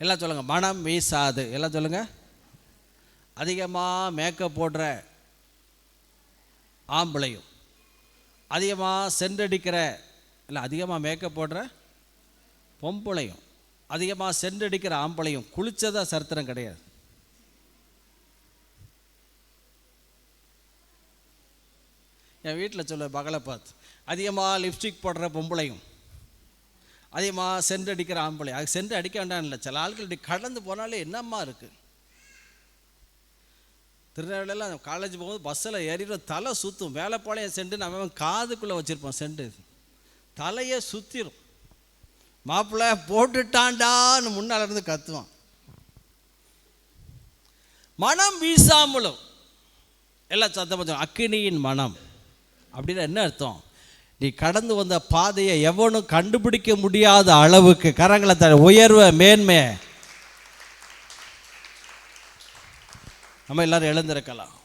எல்லாம் சொல்லுங்க. மனம் வீசாது. எல்லாம் சொல்லுங்க. அதிகமாக மேக்கப் போடுற ஆம்பளையும், அதிகமாக சென்றடிக்கிற, இல்லை அதிகமாக மேக்கப் போடுற பொம்பளையும், அதிகமாக சென்றடிக்கிற ஆம்பளையும் குளிச்சதா சரித்திரம் கிடையாது. என் வீட்டில் சொல்ல பகலை பார்த்து, அதிகமாக லிப்ஸ்டிக் போடுற பொம்பளையும், அதிகமாக சென்று அடிக்கிற ஆம்பளை. அது சென்று அடிக்க வேண்டாம் இல்லை, சில ஆட்கள் இப்படி கடந்து போனாலே என்னம்மா இருக்குது. திருநெல்வேலியில் காலேஜ் போகும்போது பஸ்ஸில் ஏறிடுற தலை சுற்றும். வேலைப்பாளையம் சென்று நம்ம காதுக்குள்ளே வச்சுருப்போம் சென்று, தலையை சுற்றிடும். மாப்பிள்ளை போட்டுட்டாண்டான்னு முன்னால் இருந்து கத்துவான். மனம் வீசாமலும். எல்லாம் சத்தம். அக்கினியின் மனம் அப்படின்னா என்ன அர்த்தம்? நீ கடந்து வந்த பாதையை எவனும் கண்டுபிடிக்க முடியாத அளவுக்கு கரங்களை உயர்வை, மேன்மை நம்ம எல்லாரும் எழுந்திருக்கலாம்.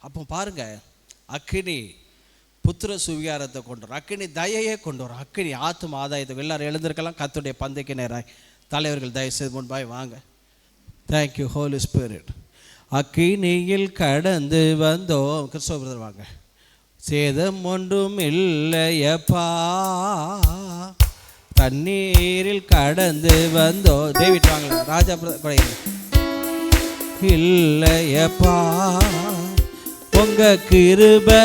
அப்போ பாருங்க, அக்கினி புத்திர சுவிகாரத்தை கொண்டு வரும், அக்கினி தயையே கொண்டு வரும், அக்கினி ஆத்தும ஆதாயத்தை. எல்லாரும் எழுந்திருக்கலாம். கர்த்தருடைய பந்தைக்கு நேராய் தலைவர்கள் தயவுசெய்து முன்பாய் வாங்க. Thank you Holy Spirit. அக்கினியில் கடந்து வந்தோம். கிறிஸ்தவ பிரதர் வாங்க. சேதம் ஒன்றும் இல்லையப்பா, தண்ணீரில் கடந்து வந்தோ. டேவிட் வாங்க. ராஜா பிரதர் இல்லையப்பா, உங்க கிருபை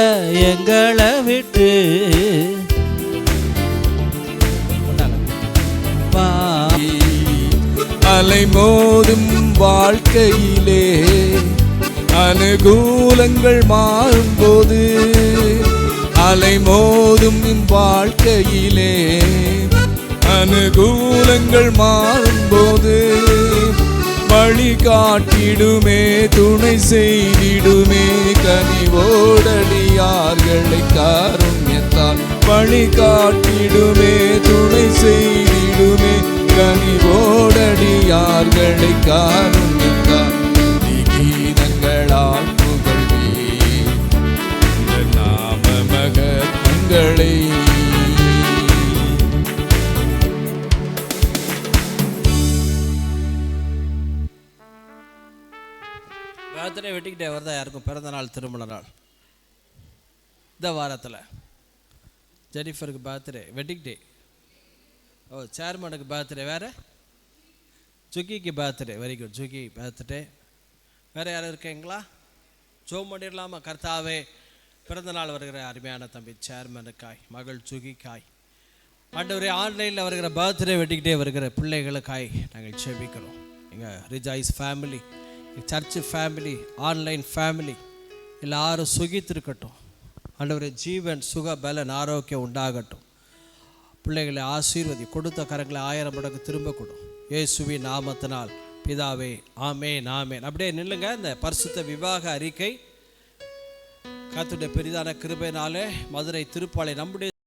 எங்களை விட்டு அலைமோதும் வாழ்க்கையிலே அனுகூலங்கள் மாறும்போது, அலைமோதும் வாழ்க்கையிலே அனுகூலங்கள் மாறும்போது, வழி காட்டிடுமே, துணை செய்திடுமே, கனிவோடடியார்களை காருண்யத்தால். வழி காட்டிடுமே, துணை செய்திடுமே, கனிவோடடியார்களை காருண்யத்தால். கீதங்களால் புகழ்வே நாம மகத்துவங்களை. பர்த்டே வெட்டிக்கிட்டே வருதா? யாருக்கும் பிறந்த நாள், திருமண நாள் இந்த வாரத்தில்? ஜெனிஃபருக்கு பர்த்டே, வெட்டிங் டே. ஓ, சேர்மனுக்கு பர்த்டே. வேறு ஜுக்கிக்கு பர்த்டே. வெரி குட், ஜுக்கி பர்த்டே. வேறு யாரும் இருக்கீங்களா? ஜோம் பண்ணிடலாமா? கர்த்தாவே, பிறந்த நாள் வருகிற அருமையான தம்பி சேர்மனுக்காய், மகள் ஜுகிக்காய், ஆண்டவரே, ஆன்லைனில் வருகிற பர்த்டே வெட்டிக்கிட்டே வருகிற பிள்ளைகளுக்காய் நாங்கள் செபிக்கிறோம். எங்கள் rejoice family, church family, online family எல்லாரும் சுகித்திருக்கட்டும். ஆண்டவரே, ஜீவன், சுக, பலன், ஆரோக்கியம் உண்டாகட்டும். பிள்ளைகளை ஆசீர்வதி, கொடுத்த கரங்களை 1000 மடங்கு திரும்ப கொடு. இயேசுவின் நாமத்தினால் பிதாவே, ஆமேன், ஆமேன். அப்படியே நில்லுங்க. இந்த பரிசுத்த விவாக அறிக்கை கர்த்தருடைய பெரிதான கிருபையினாலே மதுரை திருப்பாலை நம்முடைய